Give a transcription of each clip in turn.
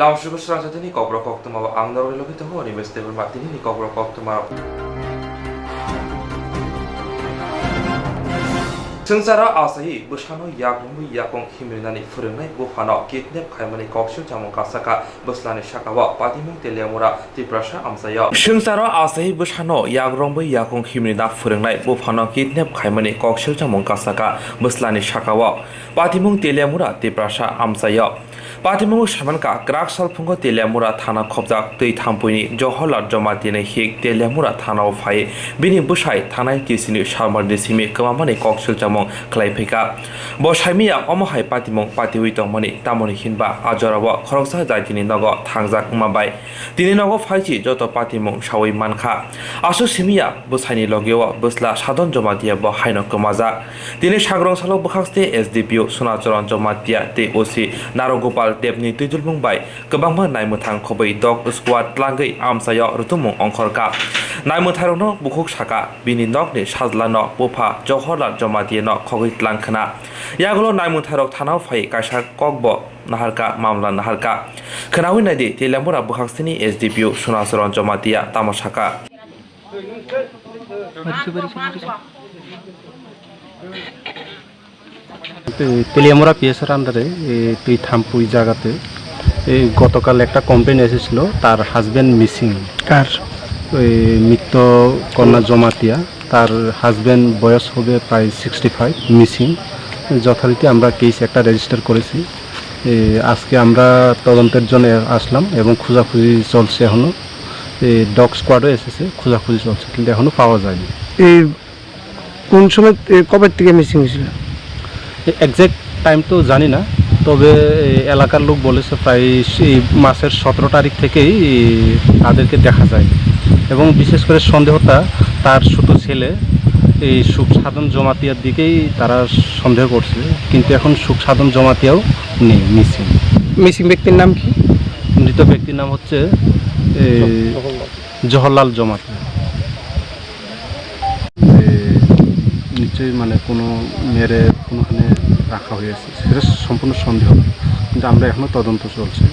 Launch고 Swrangchati ni Kokborok Koktwma angdor lokito ho ni vegetable matini ni Kokborok Koktwma Swrangchara asahi bushano yakmu yakong himrinani phurungnai bufano kidnap khaimani kokshil jamong kasaka buslani shakawa patimung telemura tiprasha amsaya Swrangchara asahi bushano yagrongbu yakong himrina phurungnai bufano kidnap khaimani kokshil jamong kasaka buslani shakawa patimung telemura tiprasha amsaya Patimung Shamanka, Graksal Pungo Telemura Tana Kobzak, Tui Tampuni, Johola Jomatine Hik, Telemura Tana of Hai, Bini Bushai, Tanai Kisini, Sharma Desimi, Kamani Kokshil Jamon, Klaipeka, Boshamia, Omohai Patimung, Patiwito Moni, Tamoni Hinba, Ajorawa, Koroksa Dini Nogo, Tangzak Mabai, Dininogo Faji, Joto Patimung, Shawi Manka, Asu Simia, Busani Logio, Busla, Shadon Jomatia, Bohaino Komaza, Dini Shagrong Salo Bukhaste, SDPU, Sunajoran Jomatia, TOC, Narogopal. Debni tujul mumbai kebangma naimutang khobai dog squad tlangai amsaya rutumung ongkhorka naimutharono bukhuk saka bini nokni sajlano bufa johorla jomatiyeno khogoi tlangkhana yagulo naimutharok thanao phai kaisa kokbo naharka mamla naharka khanawi naidi telamura bukhaksini SDPU sunasoron jomatiya tamosaka Teliamura পিএসের আন্ডারে তুই থামপুই জায়গাতে গতকাল একটা complain এসেছিল তার husband missing কার মৃত কন্যা জমাতিয়া তার হাজব্যান্ড বয়স হবে প্রায় 65 মিসিং যথারীতি আমরা কেস একটা রেজিস্টার করেছি আজকে আমরা তদন্তের জন্য আসলাম এবং খোঁজাখুঁজি চলছে এখনও ডগ স্কোয়াডও এসেছে খোঁজাখুঁজি চলছে কিন্তু এখনও পাওয়া যায়নি এই কোন সময় কবে থেকে মিসিং হয়েছিল এক্সাক্ট টাইম তো জানি না তবে এলাকার লোক বলেছে প্রায় মাসের 17 তারিখ থেকেই তাদেরকে দেখা যায় এবং বিশেষ করে সন্দেহটা তার ছোট ছেলে এই সুখ সাধন জমাতিয়ার দিকেই তারা সন্দেহ করছে কিন্তু এখন সুখ সাধন জমাতিয়াও নেই মিসিং ব্যক্তির নাম কি মৃত ব্যক্তির নাম হচ্ছে জহরলাল জমাতিয়া নিশ্চয়ই মানে কোনো মেরে কোনোখানে রাখা হয়েছে সেটা সম্পূর্ণ সন্দেহ কিন্তু আমরা এখনও তদন্ত চলছে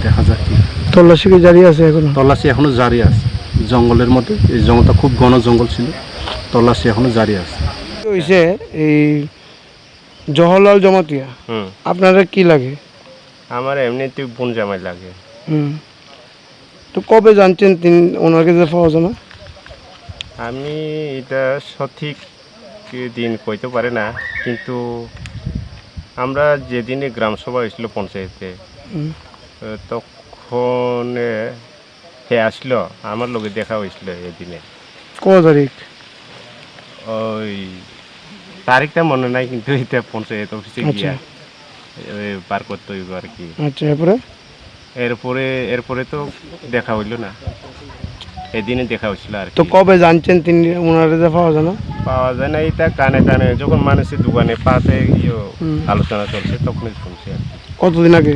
দেখা যাক কি তল্লাশি কি জারি আছে এখন তল্লাশি এখনও জারি আছে জঙ্গলের মধ্যে এই জঙ্গলটা খুব ঘন জঙ্গল ছিল তল্লাশি এখনও জারি আছে হয়েছে এই জহরলাল জমাতিয়া আপনারা কি লাগে আমার এমনিতেই বোন জামাই লাগে তো কবে জানছেন ওনার কাছে পাওয়া যায় না আমি এটা সঠিক দিন কইতে পারে না কিন্তু আমরা যেদিনে গ্রাম সভা হয়েছিল পঞ্চায়েতে তখন হে আসলো আমার লোকে দেখা হয়েছিল এদিনে কত তারিখ ওই তারিখটা মনে নাই কিন্তু এটা পঞ্চায়েত অফিসে গিয়া বার করতে হইব আর কি আচ্ছা এরপরে তো দেখা হইল না এদিনে দেখা হয়েছিল আর তো কবে জানছেন তিনি ওনার পাওয়া যায় না পাওয়া যায় না এটা কানে কানে যখন মানুষের দোকানে পাশে আলোচনা চলছে তখনই শুনছি আর কতদিন আগে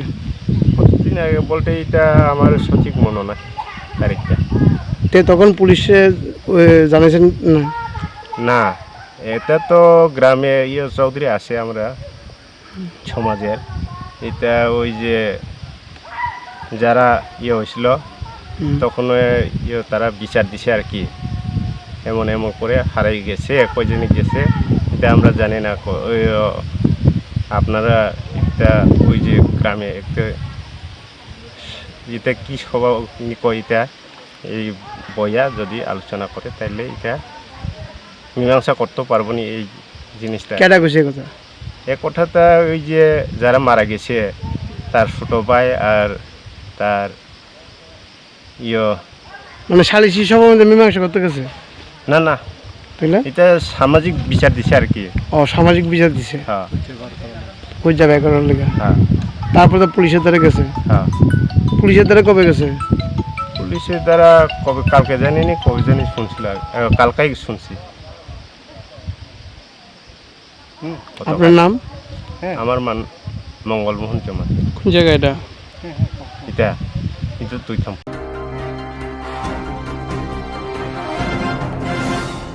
বলতে এটা আমার সঠিক মনে না তারিখটা তখন পুলিশে জানিয়েছেন না না এটা তো গ্রামে চৌধুরী আছে আমরা সমাজের এটা ওই যে যারা হয়েছিল তখন তারা বিচার দিছে আর কি এমন করে হারাই গেছে কয়জনে গেছে এটা আমরা জানি না আপনারা এটা ওই যে গ্রামে একটা এটা কি সভা কয় এটা এই বইয়া যদি আলোচনা করে তাহলে এটা মীমাংসা করতে পারবো না এই জিনিসটা কেডা কইছে কথা এই কথাটা ওই যে যারা মারা গেছে তার ছোট ভাই আর তার মানে সালিসি সভা মীমাংসা করতে গেছে না না তাইলে এটা সামাজিক বিচার দিছে আর কি সামাজিক বিচার দিছে হ্যাঁ ওই জায়গায় করার লেগে হ্যাঁ তারপর তো পুলিশের দ্বারা গেছে হ্যাঁ পুলিশের দ্বারা কবে গেছে পুলিশের দ্বারা কবে কালকে জানিনি কবে জানি শুনছিল কালকেই শুনছি আপনার নাম আমার মঙ্গলমোহন জমা কোন জায়গা এটা কিন্তু তুই থাম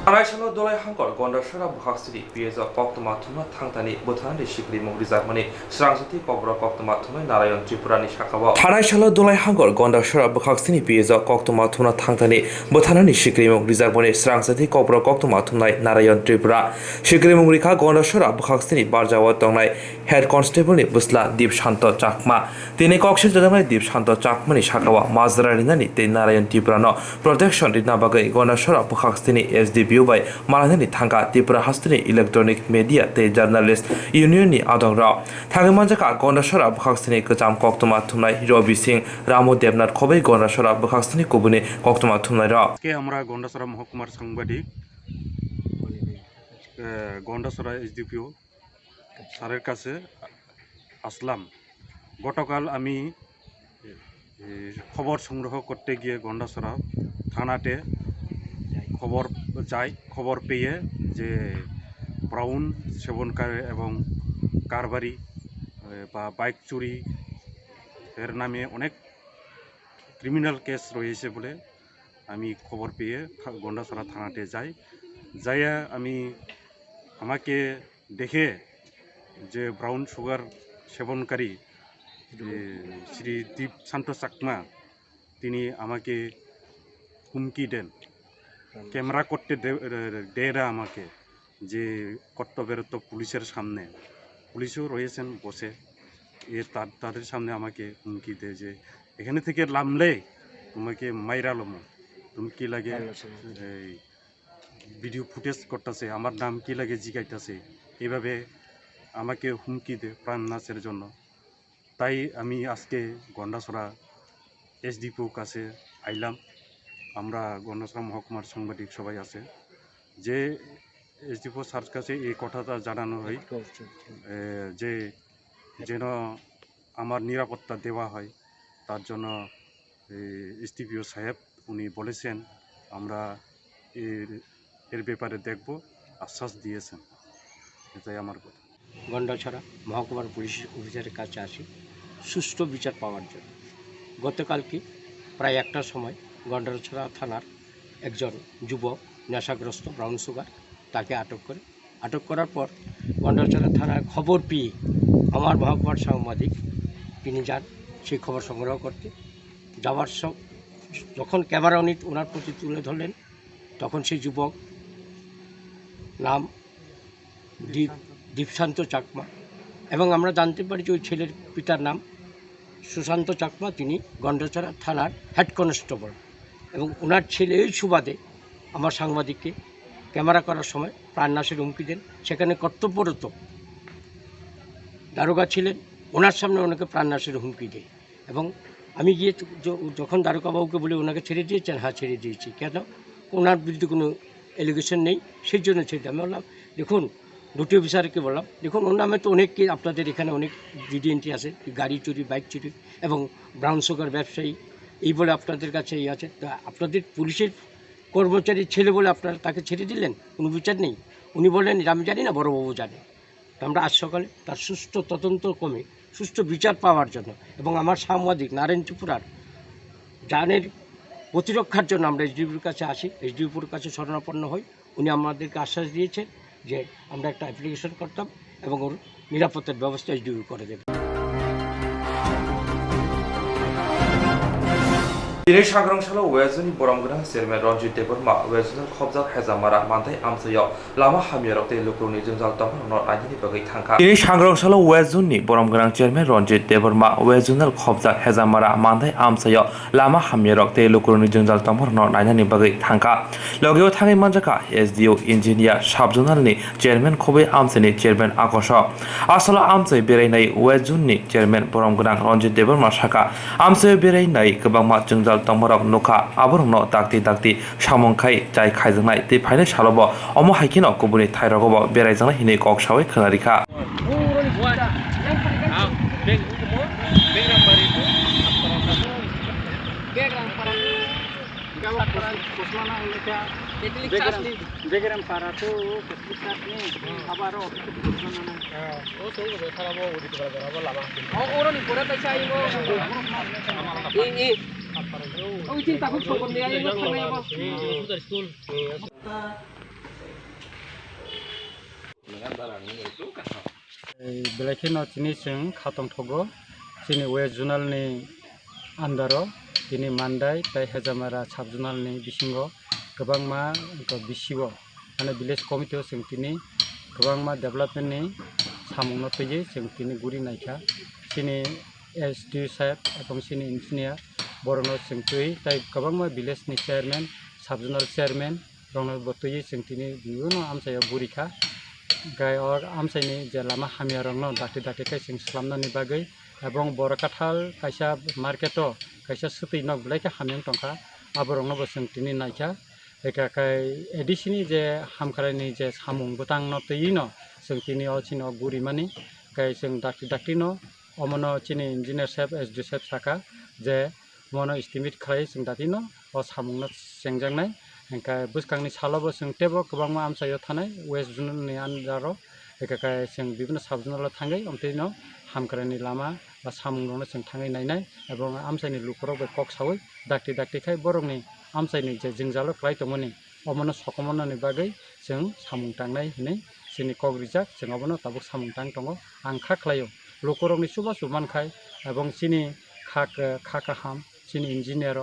Araisalo dolai hangkor gondasara buhaksiri pieza Koktwma thuma thangtani bothanani sikri mong rizakmani Swrangchati Kokborok Koktwma thumai Narayan Tripurani shakawa Araisalo dolai hangkor gondasara buhaksiri pieza Koktwma thuma thangtani bothanani sikri mong rizakmani Swrangchati Kokborok Koktwma thumai Narayan Tripura sikri mong rikha gondasara buhaksiri barjawa tongnai head constable ni busla Deep Shanto Chakma tini kokshil jadamai Deep Shanto Chakmani shakawa mazrarinani te Narayan Tripura no protection ridna bagai gondasara buhaksiri SDB by Malanani Thanga Tripura Hastini Electronic Media te Journalist Union ni Adongra Thangamanjaka Gondasara Bukhastini Kacham Koktwma Thumnai Robi Singh Ramo Devnath Khobai Gondasara Bukhastini Kubuni Koktwma Thumnai Ra के हमरा गंडासरा महकुमार सांबादिक गंडासरा एसडिपिओ স্যারের কাছে আসলাম গতকাল আমি খবর সংগ্রহ করতে গিয়ে গন্ডাসরা থানাতে খবর পেয়ে যে ব্রাউন সেবনকারী এবং কারবারি বা বাইক চুরি এর নামে অনেক ক্রিমিনাল কেস রয়েছে বলে আমি খবর পেয়ে গন্ডাসরা থানাতে যাই আমাকে দেখে যে ব্রাউন সুগার সেবনকারী শ্রী দীপ শান্ত চাকমা তিনি আমাকে হুমকি দেন ক্যামেরা করতে দেয় না আমাকে যে কর্তব্যের তো পুলিশের সামনে পুলিশও রয়েছেন বসে তাদের সামনে আমাকে হুমকি দেয় যে এখানে থেকে নামলে তোমাকে মাইরালম তুমি কি লাগে এই ভিডিও ফুটেজ করতেছে আমার নাম কি লাগে জিগাইতেছে এইভাবে আমাকে হুমকি দেয় প্রাণনাশের জন্য তাই আমি আজকে গন্ডাসরা এসডিপিও কাছে আইলাম আমরা গন্ডাসরা মহকুমার সাংবাদিক সবাই আছে যে এসডিপিও স্যার কাছে এই কথাটা জানানো হয় যে যেন আমার নিরাপত্তা দেওয়া হয় তার জন্য এসডিপিও সাহেব উনি বলেছেন আমরা এর ব্যাপারে দেখব আশ্বাস দিয়েছেন এটাই আমার কথা গন্ডাছড়া মহকুমার পুলিশ অফিসারের কাছে আসি সুষ্ঠু বিচার পাওয়ার জন্য গতকালকে প্রায় একটার সময় গন্ডাছড়া থানার একজন যুবক নেশাগ্রস্ত ব্রাউন সুগার তাকে আটক করার পর গন্ডাছড়া থানার খবর পেয়ে আমার মহকুমার সাংবাদিক তিনি যান সেই খবর সংগ্রহ করতে যাওয়ার যখন ক্যামেরা ওনার প্রতি তুলে ধরলেন তখন সেই যুবক নাম দীপশান্ত চাকমা এবং আমরা জানতে পারি যে ওই ছেলের পিতার নাম সুশান্ত চাকমা তিনি গন্ডাছড়া থানার হেড কনস্টেবল এবং ওনার ছেলে এই সুবাদে আমার সাংবাদিককে ক্যামেরা করার সময় প্রাণনাশের হুমকি দেন সেখানে কর্তব্যরত দারোগা ছিলেন ওনার সামনে ওনাকে প্রাণনাশের হুমকি দেয় এবং আমি গিয়ে যখন দারোগাবাবুকে বলি ওনাকে ছেড়ে দিয়েছেন হ্যাঁ ছেড়ে দিয়েছি কেন ওনার বিরুদ্ধে কোনো এলিগেশন নেই সেই জন্য ছেড়ে আমি বললাম দেখুন ডিউটি অফিসারকে বললাম দেখুন ওর নামে তো অনেক আপনাদের এখানে অনেক জিডি এন্ট্রি আছে গাড়ি চুরি বাইক চুরি এবং ব্রাউন সুগার ব্যবসায়ী এই বলে আপনাদের কাছে এই আছে তা আপনাদের পুলিশের কর্মচারী ছেলে বলে আপনারা তাকে ছেড়ে দিলেন কোনো বিচার নেই উনি বললেন আমি জানি না বড়বাবু জানে তো আমরা আজ সকালে তার সুষ্ঠু তদন্ত কমে সুষ্ঠু বিচার পাওয়ার জন্য এবং আমার সাংবাদিক নারায়ণ ত্রিপুরার জানের প্রতিরক্ষার জন্য আমরা এসডিপির কাছে আসি এসডিপির কাছে শরণাপন্ন হই উনি আমাদেরকে আশ্বাস দিয়েছেন যে আমরা একটা অ্যাপ্লিকেশন করতাম এবং ওর নিরাপত্তার ব্যবস্থা এসডিপি করে দেবে Dini Swrangchati Wezuni Boromgrang Chairman Ranjit Deborma Wezunal Khobjak Hezamara Mantai Amsayo Lama Hamyarok te Lukruni Junjal Tomar no Ajini Bagai Thangka Dini Swrangchati Wezuni Boromgrang Chairman Ranjit Deborma Wezunal Khobjak Hezamara Mantai Amsayo Lama Hamyarok te Lukruni Junjal Tomar no Ajini Bagai Thangka Logio Thangai Manjaka SDO Engineer Subzonal ni Chairman Khobai Amsani Chairman Akosho Asala Amsai Berainai Wezuni Chairman Boromgrang Ranjit Deborma Shaka Amsai Berainai Kabangma Junjal Tomorok Nuka Aborno Dakti Shamongkai Jai Kaijanai te Paine Shalobo Omo Haikino Kubuni Tairogobo Beraizana Hine Kok Shawe Kanarika बेलायखिनो तिनि जों खाथं थगो जोंनि waste जुनालनि आन्दाराव दिनै मान्दाय ताइ हेजामारा साब जुनालनि बिसिङाव गोबां मा बिसिव माने village कमिटियाव जों दिनै गोबां मा डेभेलपमेन्टनि सामुंनो फैयो जों दिनै गुरि नायखा जोंनि SD साहेब एबं जोंनि इन्जिनियार बर'नो जों फैयो ताइ गोबां मा भिलेजनि चेयारमेन साब जुनाल चेयारमेन रंनो बतयो जों दिनै बियुनो आमसायाव गुरिखा गाय और आमसायनि जे लामा हामिया रंनो दाथे दाथेखाय जों स्लामनानै बागै एबं बरकाथाल कायसा मार्केटो कायसा सुतैनो ब्लाइखा हामियां टंखा आबरंनो जों दिनै नायखा एकाखाय एडिसिनि जे हामखारायनि जे सामुं बुतांनो तैनो जों दिनै अचिनो गुरिमानि गाय जों दाथे दाथेनो अमनो चिनि इन्जिनियार साहेब SD साहेब साखा जे मनो एस्टिमेट खालाय जों दाथिनो अ सामुंनो सेंजांनाय एंखाय बुसखांनि सालावबो जों टेबो गोबां मा आमसायाव थानाय वेस्ट जुनालनि आन्दाराव एकाखाय जों बिभिन्न साब जुनालाव थाङै ओमफ्रायनो हामखारायनि लामा बा सामुंनो जों थाङै नायनाय एबं आमसायनि लुखराव कक सावै दाथे दाथेखाय बरंनि आमसायनि जे जोंजालो खालाय दंमोन अमनो सकमनानि बागै जों सामुं थांनाय होनै जोंनि कक रिजाक जों अबनो ताबुक सामुं थां दङ आं खा खालायो लुखरंनि सुबा सुबानखाय एबं सिनि खाकाहाम सिनि इन्जिनियार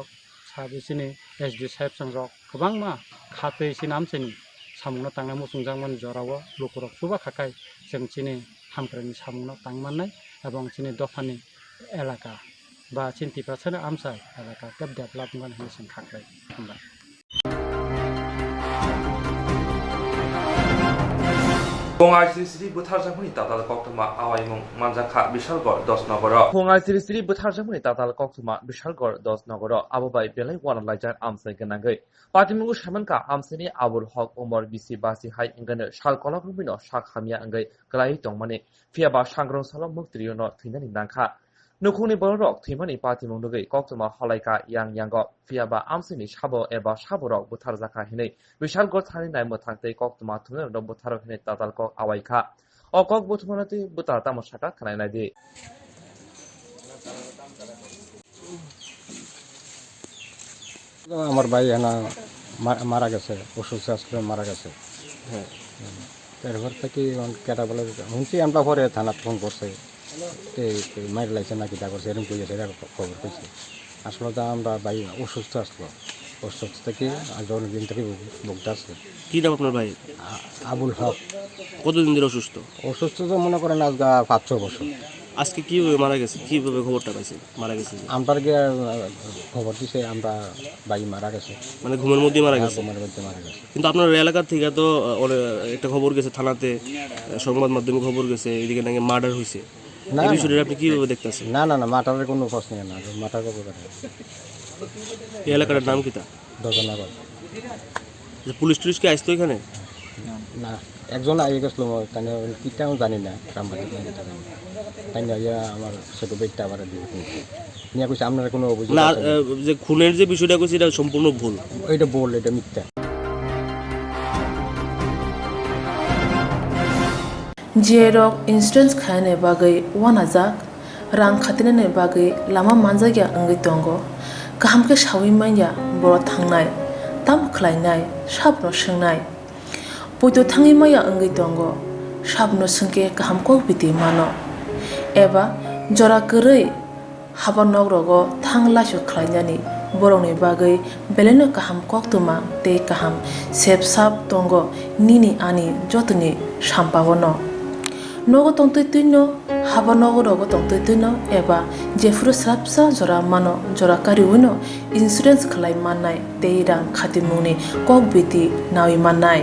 साबि सिनि SD साहेब संरक गोबां मा खातै सिनि आमसायनि सामुंनो थांनाय मुसुंजांमोन जरावो लुखरक सुबा खाखाय जों सिनि हामखारायनि सामुंनो थांमाननाय एबं सिनि दफानि एलाका बा चिन्तिफ्रासोनो आमसाय एलाका केब डेभेलपमेन्ट होनो जों खाखाय हामबाय Pongai Sri Butarjamuni Tatal Koktwma Awaimung Manjaka Bishalgor Dosnogoro. Pongai Sri Butarjamuni Tatal Koktwma Bishalgor Dosnogoro. Abubai Belay Wana Lajar Amsay Ganagay. Patimungu Shamanka Amsini Abul Hok Umar Bisi Basi Hai Ingana Shalkolak Rubino Shak Hamia Angay Kalai Tongmani Fiaba Shangron Salam Muktriono Tinani Nanka. Nukuni Borok Timani Patimungu Koktwma Halaika Yang Yango Fiaba Amsini Shabo Eba Shaborok Butarzaka Hine Bishalgor Tani Naimotante Koktwma Tuner no Butarok Hine Tatal Kok Awaika O Kok Butmanati Butar Tamoshaka Kanai আমার ভাই এনা মারা গেছে অসুস্থ আসলে মারা গেছে তারপর থেকে কেটা বলে শুনছি আমরা পরে থানাত ফোন করছে মারি লাগছে নাকি তা করছে এরকম কইছে খবর পেয়েছি আসলে তো আমরা ভাই অসুস্থ আসলো অসুস্থ থেকে আজ অনেকদিন থেকে ভুগতে আসছে কি নাম আপনার ভাই? আবুল হক। কতদিন ধরে অসুস্থ? অসুস্থ তো মনে করেন আজ 5-6 বছর। আজকে কিভাবে মারা গেছে, কিভাবে খবরটা পাইছে মারা গেছে? আমরা খবর দিছে আমরা ভাই মারা গেছে, মানে ঘুমের মধ্যে মারা গেছে? ঘুমের মধ্যে মারা গেছে। কিন্তু আপনার এলাকার থেকে তো একটা খবর গেছে থানাতে, সংবাদ মাধ্যমে খবর গেছে এদিকে নাকি মার্ডার হয়েছে। না এই বিষয়টা আপনি কিভাবে দেখতেছেন? না না না মার্ডারের কোনো প্রশ্ন না, মার্ডার খবর না। এই এলাকাটার নাম কি তা? দজনাগর। পুলিশ টুলিশ কি আসতো এখানে? না, একজন আগে গেছিল, তাই কিটাও জানি না, সাংবাদিক তাই না আমার ছোট বেটটা আবার নিয়ে কইছে আপনার কোনো অভিযোগ না? যে খুনের যে বিষয়টা কইছে এটা সম্পূর্ণ ভুল, এটা বল, এটা মিথ্যা। जेरक इंसुरेंस खाने बागै वानाजाक रां खातिने बागै लामा मानजागिया अंगै दंगो गाहामके सावै माइया बर' थांनाय ताम खलायनाय साबनो सोंनाय बयदो थाङै माइया अंगै दंगो साबनो सोंके गाहामको बिदि मानो एबा जरा गोरै हाबा नगरगो थां लासो खलायनानै बर'नि बागै बेलेनो गाहाम कक्तमा ते गाहाम सेब साब दंगो निनि आनि जतनि साम्पावनो नगो तंतैनो हाबा नगरगो तंतैनो एबा जेफुर स्राबसा जरा मानो जरा कारिउनो इन्सुरेंस खलाय माननाय ते रां खातिमुनि कक बिदि नावि माननाय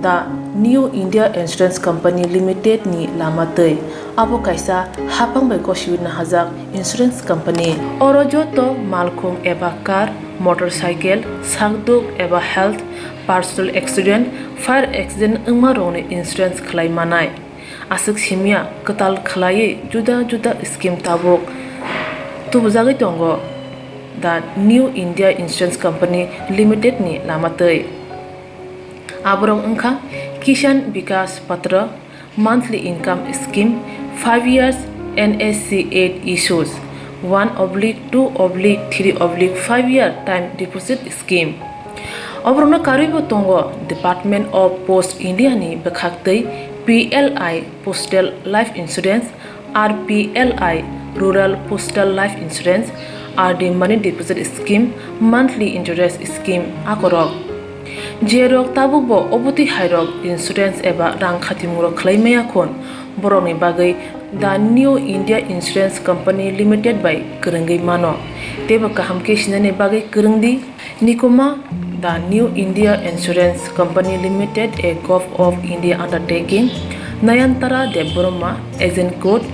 दा New India insurance company Limited नि लामातै आबो कायसा हापांबाय गसिउना हाजाक इंसुरेंस कंपनी अरजो तो मालखुं एबा कार मोटरसाइकेल सागदुक एबा health personal accident fire accident अंगमा रंनि इंसुरेंस खलाय मानाय आसक सिमिया कताल खलायै जुदा जुदा स्कीम ताबुक तुबजागै दंगो दा New India insurance company Limited नि लामातै आबरं अंखा किसान विकास पत्र monthly income scheme 5 years NSC 8 issues 1/2/3/5 year time deposit scheme Obrona karibo tongo Department of Post India ni bekhaktei PLI Postal Life Insurance, RPLI Rural Postal Life Insurance, RD Money Deposit Scheme, Monthly Interest Scheme akorok. Jerok tabubo obuti hairok insurance eba rang khatimuro khlaimaya khon boroni bagai the New India Insurance Company Limited by Kurungi Mano. Teba kahamke shinane bagai kurungdi Nikoma the New India Insurance Company Limited, a Gulf of India undertaking. Nayantara Deboroma, agent code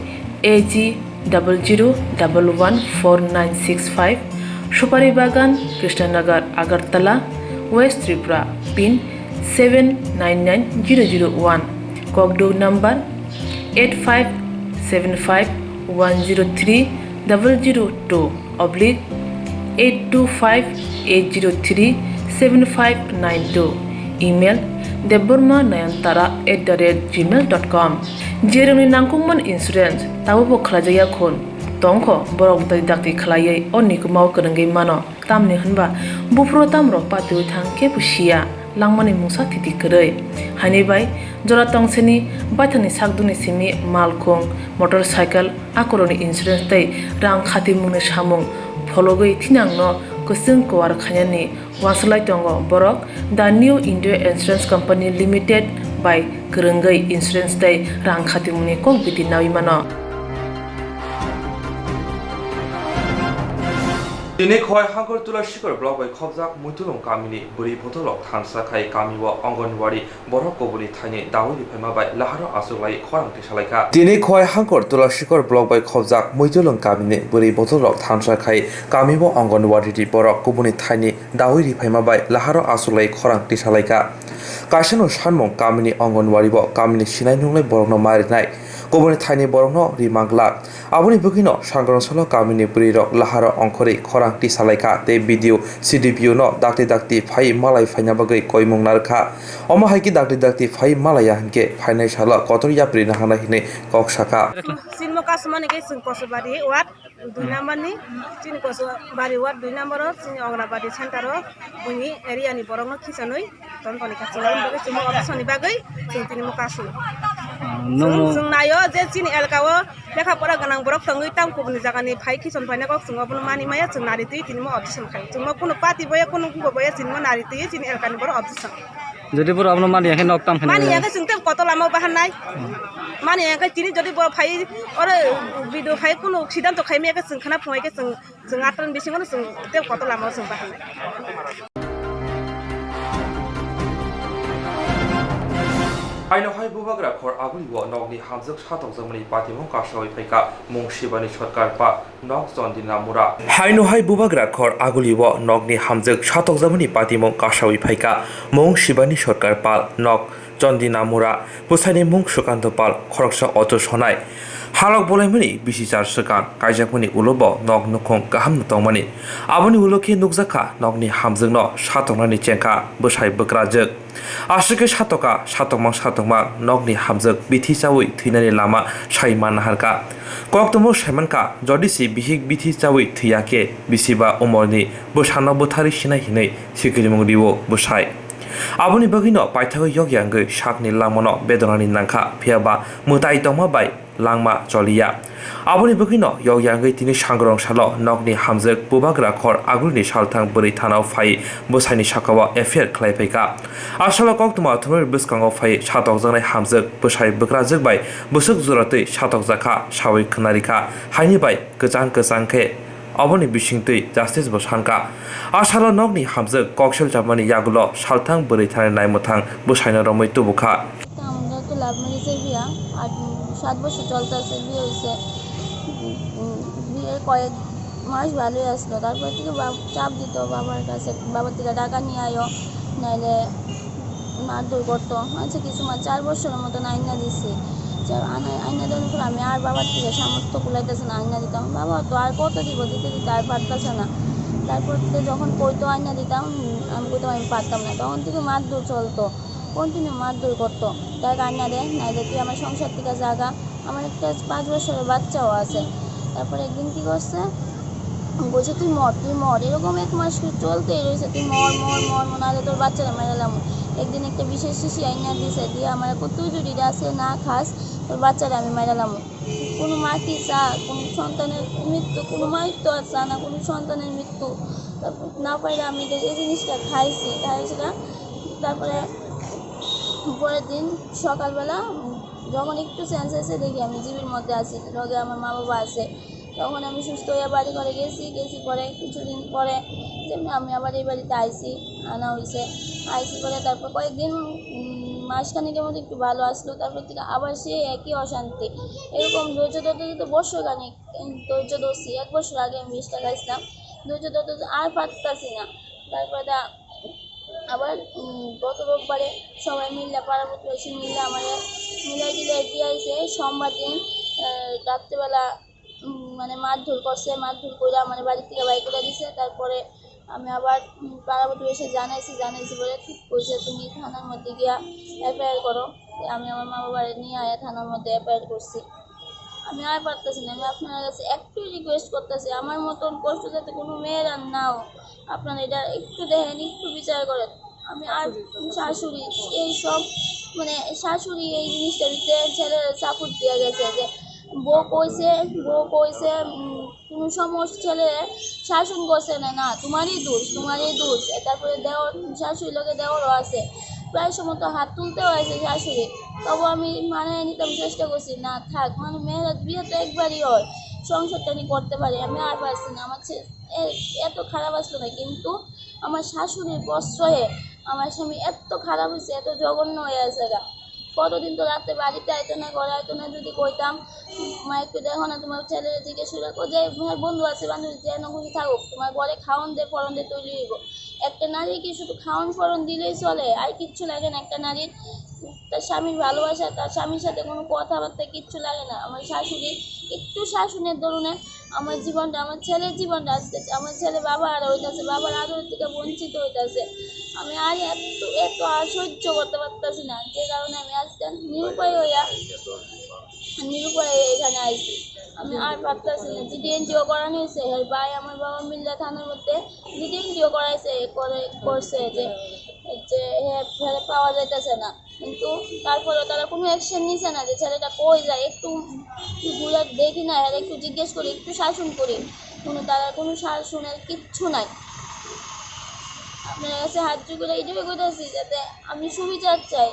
AG 00114965, Shupari Bagan, Krishnanagar, Agartala, West Tripura, PIN 799001, Kokborok number 85751002/825-803-7592. Email debormanayantara@gmail.com. Jeremni nangkungman insurance tabubo khlajaya khon tongkho borok dai dakti khlaiye onikumau kurungai mano tamni hanba bufro tamro patu thangke pusia langmani mungsa thiti kurei hani bai jora tongseni baithani sakduni simi malkhong motorcycle akoroni insurance tai rang khati mune samung fologoi thinangno kusung kwar khanyani waslai tongo borok the New India Insurance Company Limited by Kurungai Insurance tai rang khati mune kok biti nawi mano. Dini khoi hangkor tulashikor blog by khobjak muitulung kamini buri botolok thansa khai kamiwo angonwari borok kobuni thaini dawri phema bai laharo asuklai khorang tisalaika. Dini khoi hangkor tulashikor blog by khobjak muitulung kamini buri botolok thansa khai kamiwo angonwari ri borok kobuni thaini dawri phema bai laharo asuklai khorang tisalaika. Kaisano sanmong kamini angonwari bo kamini sinai nunglai borokno marinai kobuni thaini borokno rimangla aboni bukino sangronsolo kamini buri rok laharo angkhori khorang tisalaika te video CDPO no dakti phai malai phaina bagai koimong narkha omo haiki dakti phai malaya hanke phainai sala kotoriya prina hana hine koksaka sinmo kasmane ke sin kosbari wat 2 number ni sin kosbari wat 2 number sin angrabadi center buni area ni borong khisanoi ton koni kasingarum bagai simo opsoni bagai sin tinimo kasu sung nayo je sin elkawo lekha pora ganang borok tangui tam kubni jagani phai khison phaina kok sungo bunu mani maya sung nari tui tinimo option khai sungmo kuno pati boya kuno kubo boya sinmo nari tui sin elkani borok option যদি পুরো আপনার মানি এখানে নকতাম মানি একে সিংতে কত লামো বাহান নাই মানি একে চিনি যদি বড় ফাই ওরে ভিডিও ফাই কোনো সিদ্ধান্ত খাইমি একে সিংখানা ফুঁয়াইকে সিং আটন বেশি কোনো সিংতে কত লামো সিং বাহান নাই Aino hai bubagra khor aguli wo nogni hamjak satok jamani patimong kasawai phaika mungshibani sarkar pa nok jondina mura haino hai bubagra khor aguli wo nogni hamjak satok jamani patimong kasawai phaika mungshibani sarkar pa nok jondina mura pusani mung sukant pal khoroksa auto sonai halok bolaimani bisi char sekan kaijakmani ulobo nog nukhong gaham tongmani aboni uloki nukjaka nogni hamjakno satoknani chengka bwsai bwkrajak ashike satokma nogni hamjak bithi chawi theinani lama saiman harka Koktwma saimanka jodisi bihik bithi chawi thiyake bisiba umorni bwsano bwthari sinai hinai sikirimung diwo bwsai aboni bagino paithago yogyangoi sakni lamono bedonani nangkha phiaba mutai tongma bai langma choliya aboni bugino yogyangoi tini sangrong salo nogni hamjak bubagra khor agulni salthang buri thanao phai bosaini sakawa affair khlaipaika asalo Koktwma thumir biskango phai satok janai hamjak bosai bukrajak bai busuk juratei satok jaka sawi khnarika haini bai gejang khe aboni bisingtei justice bosanka asalo nogni hamjak kokshel jamani yagulo salthang buri thanai naimotang bosaina romoi tubukha আমরা তো লাভ ম্যারেজের বিয়া 7 বছর চলতেছে বিয়ে হয়েছে বিয়ের কয়েক মাস ভালোই আসলো তারপর থেকে চাপ দিত বাবার কাছে বাবার থেকে টাকা নিয়ে আয়ো নাহলে মারধর করতো আচ্ছা কিছু 4 বছরের মতন আইনা দিছি আইনা দেওয়ার পর আমি আর বাবার থেকে সামর্থ্য কুলাইতেছে না আইনা দিতাম বাবা তো আর কত দিব দিতে আর পারতেছে না তারপর থেকে যখন কইতো আইনা দিতাম আমি কইতাম আমি পারতাম না তখন থেকে মারধর চলতো কন্টিনিউ মারধর করতো টাকা আইনা দেয় না তুই আমার সংসার থেকে জায়গা আমার একটা 5 বছরের বাচ্চাও আছে তারপরে একদিন কী করছে বলছে তুই মর এরকম 1 মাস চলতেই রয়েছে, তুই মর নাহলে তোর বাচ্চারা মেরালাম। একদিন একটা বিশেষ শিশি আইনা দিছে, দিয়ে আমার তুই যদি আছে না খাস তোর বাচ্চারা আমি মেরালাম। কোনো মা কি চা কোনো সন্তানের মৃত্যু, কোনো মাই তো আর চা না কোনো সন্তানের মৃত্যু। তারপর না পাইলে আমি এই জিনিসটা খাইছিলাম। তারপরে পরের দিন সকালবেলা যখন একটু সেন্স হয়েছে দেখি আমি জীবের মধ্যে আছি, লগে আমার মা বাবা আছে। তখন আমি সুস্থ হয়ে বাড়ি ঘরে গেছি পরে কিছুদিন পরে যেমনি আমি আবার এই বাড়িতে আনা হয়েছে। পরে তারপর কয়েকদিন মাসখানেকের মধ্যে একটু ভালো আসলো, তারপর থেকে আবার সে একই অশান্তি। এরকম ধৈর্য ধরতে বছরখানিক ধৈর্য ধরছি। 1 বছর আগে আমি 20 টাকা আসলাম, ধৈর্য ধরতে আর পারতাছি না। তারপরে আবার গত রোববারে সবাই মিললে পাড়া প্রতিবেশী মিললে আমার মিলাই দিয়ে আইছে। সোমবার দিন রাত্রেবেলা মানে মারধর করে আমার বাড়ি থেকে বাই করে দিছে। তারপরে আমি আবার পাড়া প্রতিবেশী জানাইছি বলে ঠিক কইছে তুমি থানার মধ্যে গিয়া এফআইআর করো। আমি আমার মা বাবার নিয়ে আয়া থানার মধ্যে এফআইআর করছি। আমি আর পারতেছি না, আমি আপনার কাছে একটু রিকোয়েস্ট করতেছি, আমার মতন কষ্ট যাতে কোনো মেয়ের আর নাও, আপনারা এটা একটু দেখেন, একটু বিচার করেন। আমি আর শাশুড়ি এই সব মানে শাশুড়ি এই জিনিসটার ভিতরে ছেলের সাপোর্ট দেওয়া গেছে যে বউ কইছে কোনো সমস্ত ছেলে শাসন করছে না তোমারই দোষ। তারপরে দেওয়ার শাশুড়ির লোকে দেওয়ারও আছে, প্রায় সময় তো হাত তুলতেও আছে শাশুড়ি, তবু আমি মানায় নিতাম চেষ্টা করছি না থাক, মানে মেয়েরা বিয়ে তো একবারই হয়, সংসারটা আমি করতে পারি। আমি আর পারছি না, আমার এত খারাপ আসলো না, কিন্তু আমার শাশুড়ির প্রশ্রয়ে আমার স্বামী এত খারাপ হয়েছে, এত জঘন্য হয়ে আছে গা। কতদিন তো রাতে বাড়িতে আইতো না, ঘরে আইতো না। যদি কইতাম মা একটু দেখো না তোমার ছেলেরা জিজ্ঞেস করে যে বন্ধু আছে বান্ধবী যেন খুশি থাকুক, তোমার ঘরে খাওয়ান দে ফরন দে তৈরি হইব। একটা নারী কি শুধু খাওয়ান ফরন দিলেই চলে, আর কিচ্ছু লাগে না? একটা নারীর তার স্বামীর ভালোবাসা, তার স্বামীর সাথে কোনো কথাবার্তা কিচ্ছু লাগে না। আমার শাশুড়ি একটু শাসনের দরুনে আমার জীবনটা, আমার ছেলের জীবনটা আসতেছে, আমার ছেলে বাবা আর হইতেছে, বাবার আদর থেকে বঞ্চিত হইতেছে। আমি আর এত আর সহ্য করতে পারতেছি না, যে কারণে আমি আজকে নিরুপায় এখানে আইছি। আমি আর পারতেছি না। জিডিএনটিও করানো হয়েছে, এর ভাই আমার বাবা মিল্লা থানার মধ্যে জিডিএনটিও করছে যে হ্যাঁ পাওয়া যাইতেছে না, কিন্তু তারপরেও তারা কোনো অ্যাকশন নিছে না যে ছেলেটা কই যায়, একটু ঘুরে দেখি না, আর একটু জিজ্ঞেস করি, একটু শাসন করি, তারা কোনো শাসনের কিচ্ছু নাই। আপনার কাছে হাত জোড় এইটুকু করতেছি যাতে আমি সুবিচার চাই,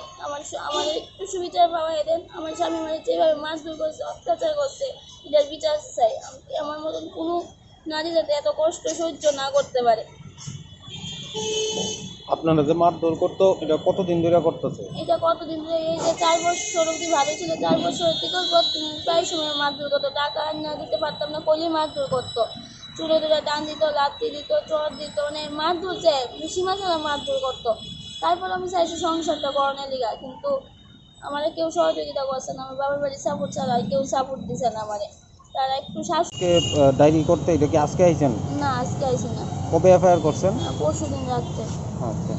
আমার একটু সুবিচার পাওয়া দেন। আমার স্বামী মানে যেভাবে মারধর করছে, অত্যাচার করছে, এটার বিচার চাই। আমার মতন কোনো নারী যাতে এত কষ্ট সহ্য না করতে পারে। আপনারা যে মারধর করতো এটা কতদিন ধরে করতেছে? এটা কতদিন ধরে, এই যে 4 বছর অবধি ভালো ছিল, 4 বছর থেকেও প্রায় সময় মারধর করতো, টাকা না দিতে পারতাম না কইলেই মারধর করতো, চুলে ধরে টান দিত, লাত্তি দিত, চর দিত, মানে মারধর চাই সীমা ছাড়া মারধর করতো। তারপর আমি চাইছি সংসারটা করানোর লিগা, কিন্তু আমার কেউ সহযোগিতা করছে না। আমার বাবার বাড়ির সাপোর্ট ছাড়া কেউ সাপোর্ট দিছে না আমারে। তারা একটু ডায়েরি করতে, এটা কি আজকে আইছেন? না আজকে আইছি না। কবে এফআইআর করছেন? পরশু দিন রাত্রে। আচ্ছা,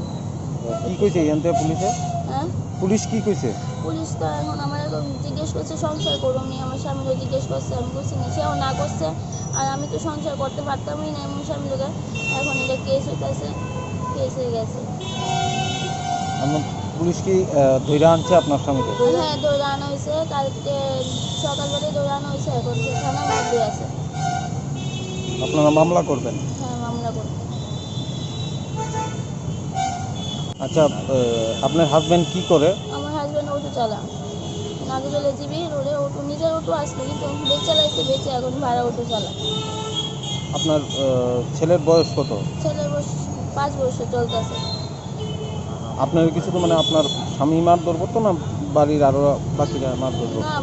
কি কইছে এখান থেকে পুলিশে? হ্যাঁ, পুলিশ কি কইছে? পুলিশ তো এখন আমার জিজ্ঞেস করছে সংসার করুন, আমার স্বামীরও জিজ্ঞেস করছে, আমি বলছি না, সেও না করছে। আর আমি তো সংসার করতে পারতামই না এমন স্বামীর লোকের। এখন এটা কেস হইতেছে, কেস হয়ে গেছে। পুলিশ কি ধরে আনছে আপনার স্বামীকে? হ্যাঁ, ধরে আনা হয়েছে, কালকে সকালবেলায় ধরে আনা হয়েছে, এখন সে থানার মধ্যে আছে। আপনারা মামলা করবেন? হ্যাঁ, মামলা করব। আচ্ছা, আপনার হাজবেন্ড কি করে? আমার হাজব্যান্ড অটো চালা, নাগরদোলে জিবি রোডে অটো, নিজের অটো আসলো কিন্তু বেচে এখন ভাড়া অটো চালা। আপনার ছেলের বয়স কত? ছেলের বয়স 5 বছর চলতেছে। আপনার কিছু তো মানে আপনার স্বামী মারধর করতো না বাড়ির আরো বাকিরা মারধর করতো? না,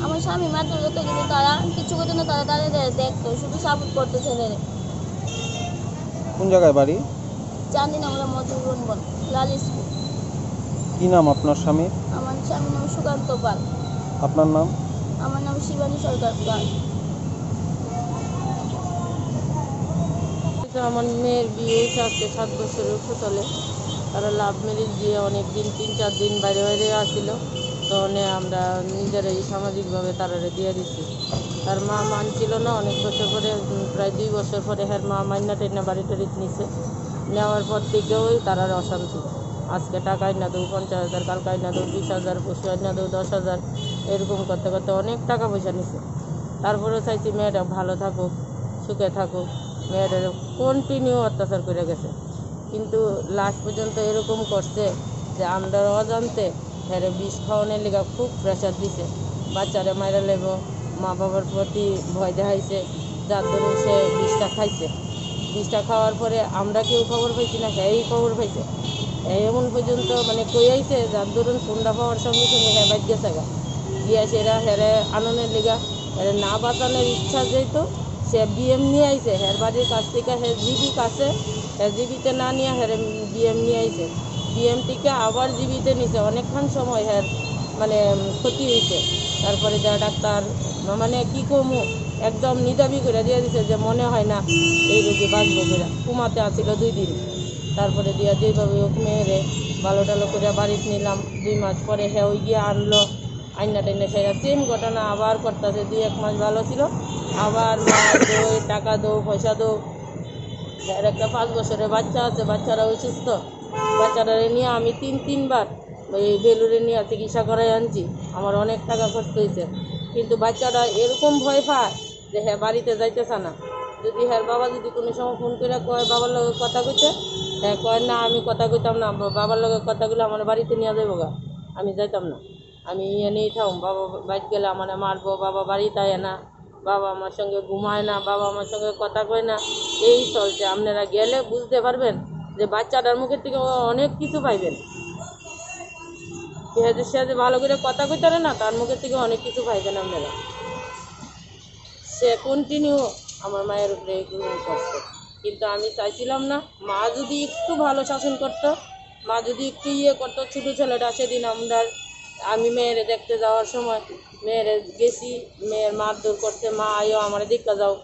আমার স্বামী মারধর করতো, কিন্তু তারা কিছু করতো না, তারা দেখতো, শুধু সাপোর্ট করতো ছেলেরে। কোন জায়গায় বাড়ি? জানি না, আমরা মজুর বন লালিশ। কি নাম আপনার স্বামীর? আমার স্বামীর নাম সুকান্ত পাল। আপনার নাম? আমার নাম শিবানী সরকার পাল। আমার মেয়ের বিয়ে আজকে 7 বছরের উপর চলে। তারা লাভ ম্যারেজ দিয়ে অনেক দিন 3-4 দিন বাইরে আসছিল, তখন আমরা নিজেরাই সামাজিকভাবে তারা দিয়ে দিচ্ছি। তার মা মানছিল না, অনেক বছর পরে প্রায় 2 বছর পরে হ্যার মা মাইনা টাইনা বাড়ি টাড়ি নিছে, নেওয়ার পর থেকেও তার আর অশান্তি। আজকে টাকা আইনা দেবো 50,000, কালকে আইনা দেবো 20,000, পরশু আইনা দেবো 10,000, এরকম করতে করতে অনেক টাকা পয়সা নিছে। তারপরেও চাইছি মেয়েটা ভালো থাকুক, সুখে থাকুক। মেয়েটার কন্টিনিউ অত্যাচার করে গেছে, কিন্তু লাস্ট পর্যন্ত এরকম করছে যে আমরা অজান্তে হ্যারে বিষ খাওয়ানোর লেগে খুব প্রেশার দিছে। বাচ্চারা মাইরা লেব, মা বাবার প্রতি ভয় দেখাইছে, যার ধরুন সে বিষটা খাইছে। বিষটা খাওয়ার পরে আমরা কেউ খবর পাইছি না, হ্যাঁ খবর পাইছে। এমন পর্যন্ত মানে কই আইছে, যার ধরুন ফোনটা পাওয়ার সঙ্গে সঙ্গে হ্যাঁ বাইক গেছে গা গিয়া সেরা হ্যারে আননের লেগা হ্যারে না বাঁচানোর ইচ্ছা যেহেতু সে বিএম নিয়ে আইছে হ্যার বাড়ির কাছ থেকে, হ্যাঁ জিবি কাছে, হ্যাঁ জিবিতে না নিয়ে হ্যারে বিএম নিয়ে আইছে। বিএম থেকে আবার জিবিতে নিছে, অনেকক্ষণ সময় হ্যার মানে ক্ষতি হয়েছে। তারপরে যা ডাক্তার মানে কী কমু একদম নিদাবি করে দিয়ে দিছে যে মনে হয় না এই রোগী বাঁচবো করে, কুমাতে আসিল 2 দিন। তারপরে দিয়া যেভাবে হোক মেয়েরে ভালো টালো করে বাড়িতে নিলাম। 2 মাস পরে হ্যাঁ ওই গিয়ে আনলো, আইনা টাইনা সেরা সেম ঘটনা আবার করতেছে। 2-1 মাস ভালো ছিল, আবার মা দো, টাকা দো, পয়সা দো। আর একটা 5 বছরের বাচ্চা আছে, বাচ্চারা অসুস্থ, বাচ্চারা নিয়ে আমি 3বার ওই বেলুরে নিয়ে চিকিৎসা করাই আনছি। আমার অনেক টাকা খরচ হয়েছে, কিন্তু বাচ্চাটা এরকম ভয় পায় যে হ্যাঁ বাড়িতে যাইতেছে না। যদি হ্যাঁ বাবা যদি কোনো সময় ফোন করে কয় বাবার লগে কথা কইতে, হ্যাঁ কয় না আমি কথা কইতাম না, বাবার লগে কথা কইলে আমার বাড়িতে নিয়ে যাবো গা, আমি যাইতাম না, আমি এনেই থাম। বাবা বাড়িতে গেলে আমার মারবো, বাবা বাড়িতে আয় না, বাবা আমার সঙ্গে ঘুমায় না, বাবা আমার সঙ্গে কথা কয় না, এই চলছে। আপনারা গেলে বুঝতে পারবেন যে বাচ্চাটার মুখের থেকে অনেক কিছু পাইবেন। সে যে ভালো করে কথা কইতে পারে না, তার মুখের থেকে অনেক কিছু পাইবেন আপনারা। সে কন্টিনিউ আমার মায়ের উপরে এগুলো করছে, কিন্তু আমি চাইছিলাম না। মা যদি একটু ভালো শাসন করতো, মা যদি একটু করতো, ছোটো ছেলেটা সেদিন আমি মেয়েরে দেখতে যাওয়ার সময় মেয়েরে গেছি, মেয়ের মারধর করছে, মা আয়ো আমার দেখতে যাও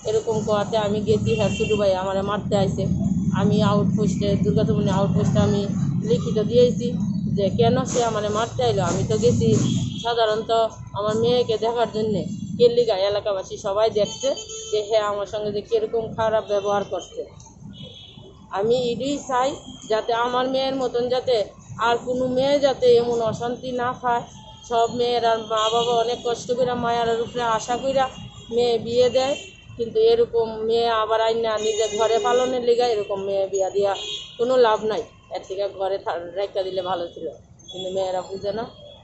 এরকম কোয়াতে আমি গেছি। হ্যাঁ ছোটো ভাই আমার মারতে আইছে, আমি আউটপোস্টে দুর্গাচুমনি আউটপোস্টে আমি লিখিত দিয়েছি যে কেন সে আমার মারতে আইলো। আমি তো গেছি সাধারণত আমার মেয়েকে দেখার জন্যে, কেল্লিগা এলাকাবাসী সবাই দেখছে যে হ্যাঁ আমার সঙ্গে যে কীরকম খারাপ ব্যবহার করছে। আমি এটাই চাই যাতে আমার মেয়ের মতন যাতে আর কোনো মেয়ে যাতে এমন অশান্তি না পায়। সব মেয়েরা মা বাবা অনেক কষ্ট করে মায়ের উপরে আশা কইরা মেয়ে বিয়ে দেয়, কিন্তু এরকম মেয়ে আবার আইনা নিজের ঘরে পালনের লেগে এরকম মেয়ে বিয়া দিয়া কোনো লাভ নাই। এর থেকে ঘরে রেখা দিলে ভালো ছিল, কিন্তু মেয়েরা বুঝে না,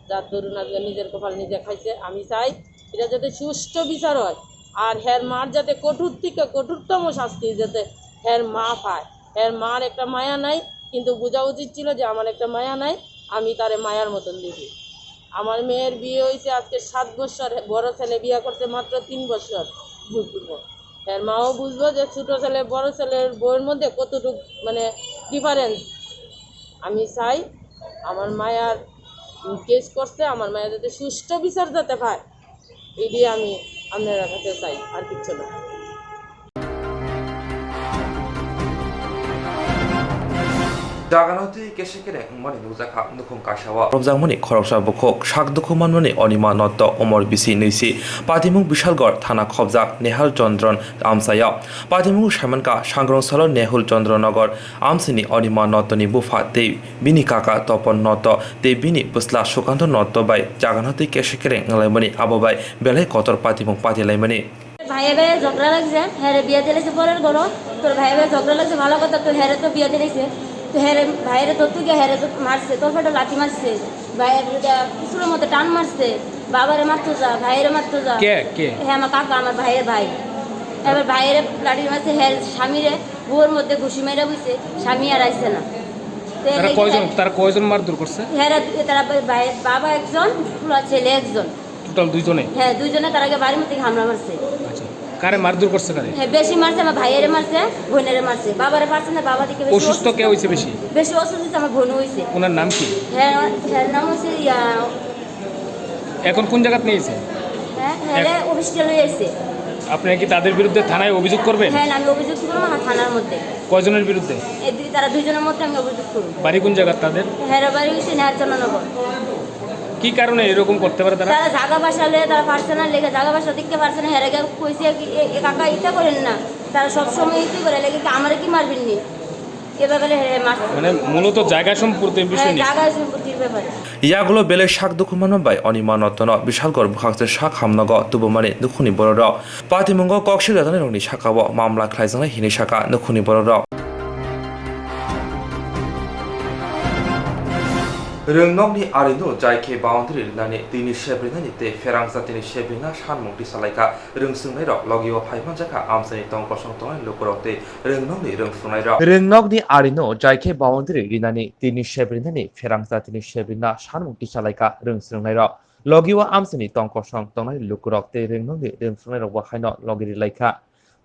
যার দরুন আজকে নিজের কপাল নিজে খাইছে। আমি চাই এটা যাতে সুষ্ঠু বিচার হয়, আর হ্যার মার যাতে কঠোর থেকে কঠোরতম শাস্তি যাতে হ্যার মা পায়। হ্যার মার একটা মায়া নাই, কিন্তু বোঝা উচিত ছিল যে আমার একটা মায়া নাই, আমি তারে মায়ার মতন দেখি। আমার মেয়ের বিয়ে হয়েছে আজকে 7 বছর, বড় ছেলে বিয়ে করতে মাত্র 3 বছর। বুঝবো হ্যার মাও বুঝবো যে ছোটো ছেলে বড় ছেলের বউয়ের মধ্যে কতটুকু মানে ডিফারেন্স। আমি চাই আমার মায়ার কেস করছে, আমার মায়া যাতে সুষ্ঠু বিচার যাতে পায়, এটি আমি আপনারা কাছে চাই, আর কিছু না। জাগানতি কেশিকেরে মনি নুজাখা নুকুম কাশাওয়া রবজাংমনি খরকসা বখক শাক দুখুমানমনি অনিমা নত্ত অমর বিসি নৈসি পাতিমুখ বিশালগড় থানা খবজাক নেহাল চন্দ্রন আমসায়া পাতিমুখ সামনকা সাংগ্রংসল নেহুল চন্দ্রনগর আমসিনি অনিমা নত্তনি বুফা তে বিনি কাকা তপন নত্ত তে বিনি বুসলা সুকান্ত নত্ত বাই জাগানতি কেশিকেরে ngলাইমনি আববাই বেলাই কতর পাতিমুখ পাতিলাইমনি ভাইয়ে ভাইয়ে ঝগড়া লাগছে, হ্যাঁ বিয়া দিলেছে পরের ঘর, তোর ভাইয়ে ভাইয়ে ঝগড়া লাগছে ভালো কথা, তো হ্যাঁ তো বিয়া দিলেছে, তো হ্যাঁ ভাইয়ের তোর তুই হ্যাঁ তো মারছে, তোর ফেটে লাঠি মারছে, ভাইয়ের কিছুর মতো টান মারছে, বাবারে মারতো যা, ভাইয়ের মারতো যা। হ্যাঁ আমার কাকা, আমার ভাইয়ের ভাই। এবার ভাইয়ের লাঠি মারছে, হ্যাঁ স্বামীরে বুয়োর মধ্যে ঘুষি মেরে বুঝছে, স্বামী আর আইসে না। তারা কয়জন মারধর করছে? হ্যাঁ তারা ভাইয়ের বাবা একজন, ছেলে একজন, টোটাল 2 জনে। হ্যাঁ 2 জনে তার আগে বাড়ির মধ্যে হামলা মারছে। কারে মারধর করছে কারে? হ্যাঁ বেশি মারছে আমার ভাইয়েরে মারছে, বোনেরে মারছে, বাবারে পারছে না, বাবা দিকে বেশি অসুস্থ কে হইছে বেশি? বেশি অসুস্থ হইছে আমার বোন হইছে। ওনার নাম কি? হ্যাঁ হ্যাঁ নাম হচ্ছে এখন কোন জায়গাত নিয়েছে? হ্যাঁ হ্যাঁ অফিসে লই আইছে। আপনি কি তাদের বিরুদ্ধে থানায় অভিযোগ করবেন? হ্যাঁ আমি অভিযোগ করব আমার থানার মধ্যে। কয়জনের বিরুদ্ধে? তারা 2 জনের মধ্যে আমি অভিযোগ করব। বাড়ি কোন জায়গা তাদের? হ্যাঁ বাড়ি হইছে নেহার চন্দ্রনগর। কি কারণে এরকম করতে পারে তারা? তারা জায়গা বাসা লয়ে তারা পার্সোনাল লেগে জায়গা বাসা দেখতে পারছে না, হেরে কইছে এ কাকা ইটা করেন না, তারা সবসময় কি করে লেগে আমার কি মারবেন নি এভাবে হেরে মারছে, মানে মূলত জায়গা সম্পত্তির বিষয় নিয়ে। জায়গা সম্পত্তির ব্যাপারে ইয়াগুলো বেলেগ শাক দুখুমানো বাই অনিমান নতন বিশালগড় বুখাকতে শাক হামনগ তুবুমানি দুখুনি বড় পাতিমুঙ্গ কক্সি দাদানি রংনি শাখাও মামলা খ্লাইজানাय হিনি শাখা দুখুনি বড় रोंनकनि आरिनु जायखे बाउन्ड्रि लिरनानै दैनि सेब्रिनानि ते फेरांजातिनि सेब्रिना सानमुंथि सालायखा रोंसोंनाय र लगियो फाइमान जाखा आमसानि तंक संतंनाय लोकरते रोंनकनि रोंसुंनाय र रोंनकनि आरिनु जायखे बाउन्ड्रि लिरनानै दैनि सेब्रिनानि फेरांजातिनि सेब्रिना सानमुंथि सालायखा रोंसोंनाय र लगियो आमसानि तंक संतंनाय लोकरते रोंनकनि रोंसुंनाय र बाहायनो लगिरि लायखा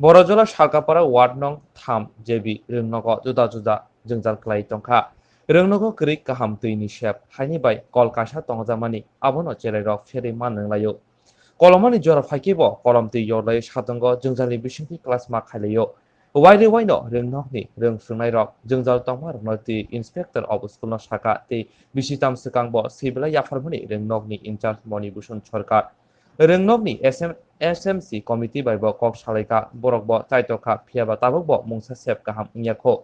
बरजला सालकापारा वार्ड नं 3 जेबि रोंनक जुदा जुदा जोंजाल क्लाय तंखा रोंनोखौ गोरै गाहाम दैनि सेब हायनि बाय कल कासा तंजामानि आबनो जेरायरक फेरै माननोलायो कलमानि जरा फाइकेबो कलम दै यरलाय सादंग जोंजालनि बिसिंथि क्लास मा खायलायो वाइरे वाइनो रोंनकनि रोंसुंनाय रक जोंजाल तंमा रनति इन्सपेक्टर अफ स्कुल साका ते बिसिताम सकांबो सिबला याफारमनि रोंनकनि इनचार्ज मणिभूषण सरकार रोंनकनि एसएमसी कमिटि बायबो कक सालायका बरकबो ताइतका फियाबा ताबकबो मुंसा सेब गाहाम इयाखौ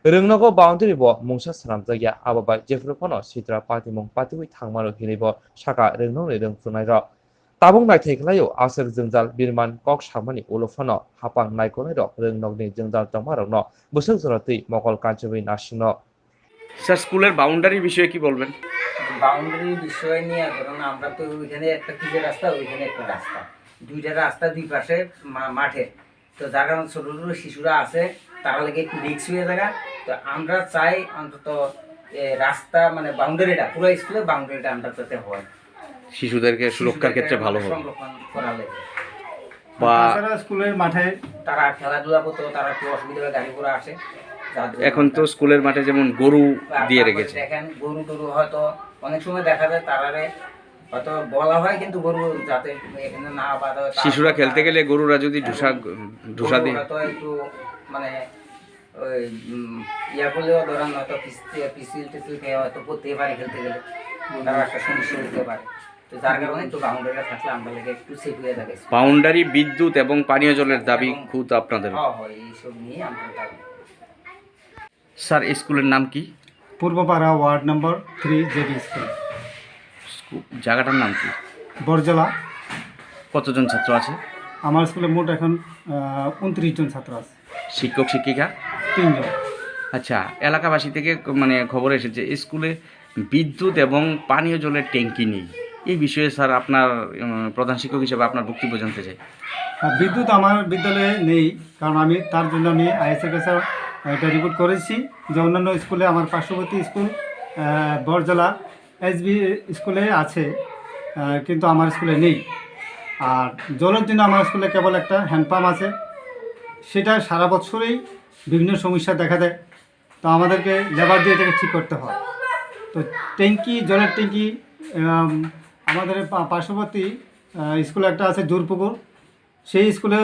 रोंनोखौ बाउन्ड्रि बो मुंसा सामजाया आबाबाय जेफ्रफनो सित्रा पातिमुं पातिवै थांमारो हिनैबो साका रोंनोनि रोंफुनाय र ताबुं नायथायखलायो आसर जोंजाल बिरमान कक सामनि उलफनो हापां नायखनाय र रोंनोनि जोंजाल तमारनो बोसोर जरातै मकल कान्चबै नासिनो স্যার স্কুলের বাউন্ডারি বিষয়ে কি বলবেন? বাউন্ডারি বিষয় নিয়ে ধরুন আমরা তো ওইখানে একটা পিচের রাস্তা, ওইখানে একটা রাস্তা, দুইটা রাস্তা দুই পাশে মাঠে, তো যার কারণে ছোটো ছোটো শিশুরা আছে তারা লাগে একটু রিক্স হয়ে থাকা, তো আমরা চাই অন্তত রাস্তা মানে বাউন্ডারিটা পুরো স্কুলের বাউন্ডারিটা আমরা যাতে হয়, শিশুদেরকে সুরক্ষার ক্ষেত্রে ভালো হবে সংরক্ষণ করা লাগে বা স্কুলের মাঠে তারা খেলাধুলা করতে, তারা একটু অসুবিধা হয়, গাড়ি ঘোড়া আসে। এখন তো স্কুলের মাঠে যেমন গরু দিয়ে রেখেছে, দেখেন গরু টরু হয়তো অনেক সময় দেখা যায় তারারে হয়তো বলা হয় কিন্তু গরু যাতে এখানে না বাধা, শিশুরা খেলতে গেলে গরুরা যদি ঢুসা দিয়ে হয়তো একটু মানে ওই ইয়া করলেও ধরেন হয়তো পিসিল টিসিল খেয়ে হয়তো পড়তে পারে, খেলতে গেলে তারা একটা সমস্যা হতে পারে, তো যার কারণে একটু বাউন্ডারিটা থাকলে আমরা লাগে একটু সেফ হয়ে থাকে। বাউন্ডারি, বিদ্যুৎ এবং পানীয় জলের দাবি খুব আপনাদের? হয় এইসব নিয়ে আমরা দাবি। স্যার স্কুলের নাম কি? Purbapara ward number 3 JB school. জায়গাটার নাম কি? বরজলা। কতজন ছাত্র আছে? আমার স্কুলে মোট এখন 29 জন ছাত্র আছে। শিক্ষক শিক্ষিকা 3 জন। আচ্ছা, এলাকাবাসী থেকে মানে খবর এসেছে স্কুলে বিদ্যুৎ এবং পানীয় জলের ট্যাঙ্কি নেই, এই বিষয়ে স্যার আপনার প্রধান শিক্ষক হিসেবে আপনার বক্তব্য জানতে চাই। বিদ্যুৎ আমার বিদ্যালয়ে নেই, কারণ আমি তার জন্য আমি আইএসএর কাছে এটা রিপোর্ট করেছি যে অন্যান্য স্কুলে আমার পার্শ্ববর্তী স্কুল বরজলা এসবি স্কুলে আছে, কিন্তু আমার স্কুলে নেই। আর জলের জন্য আমার স্কুলে কেবল একটা হ্যান্ডপাম্প আছে, সেটা সারা বছরই বিভিন্ন সমস্যা দেখা দেয়, তো আমাদেরকে লেবার দিয়ে এটাকে ঠিক করতে হয়। তো ট্যাঙ্কি, জলের ট্যাঙ্কি আমাদের পার্শ্ববর্তী স্কুলে একটা আছে জোরপুকুর, সেই স্কুলে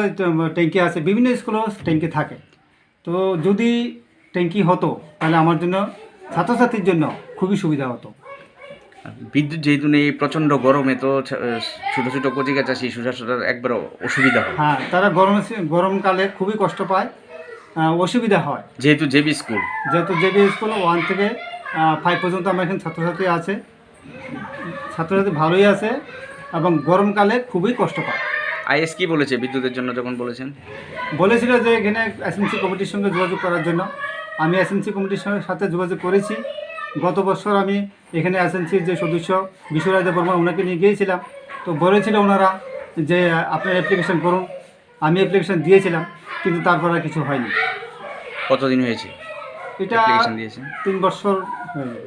ট্যাঙ্কি আছে, বিভিন্ন স্কুলেও ট্যাঙ্কি থাকে। তো যদি ট্যাঙ্কি হতো তাহলে আমার জন্য ছাত্রছাত্রীর জন্য খুবই সুবিধা হতো। বিদ্যুৎ যেহেতু নেই, প্রচণ্ড গরমে তো ছোটো ছোটো কচিকাচা শিশুরা একবার অসুবিধা হয়। হ্যাঁ, তারা গরমকালে খুবই কষ্ট পায়, অসুবিধা হয়। যেহেতু জেবি স্কুল 1 থেকে 5 পর্যন্ত আমার এখানে ছাত্রছাত্রী আছে, ছাত্রছাত্রী ভালোই আছে এবং গরমকালে খুবই কষ্ট পায়। আইএস কি বলেছে বিদ্যুতের জন্য যখন বলেছিল যে এখানে এসএমসি কমিটির সঙ্গে যোগাযোগ করার জন্য। আমি এসএমসি কমিটির সাথে যোগাযোগ করেছি। গত বছর আমি এখানে এসএমসির যে সদস্য বিশ্বরাজ বর্মা ওনাকে নিয়ে গিয়েছিলাম, তো বলেছিল ওনারা যে আপনার অ্যাপ্লিকেশন করুন। আমি অ্যাপ্লিকেশন দিয়েছিলাম, কিন্তু তারপর আর কিছু হয়নি। কতদিন হয়েছে এটা? 3 বছর হয়ে।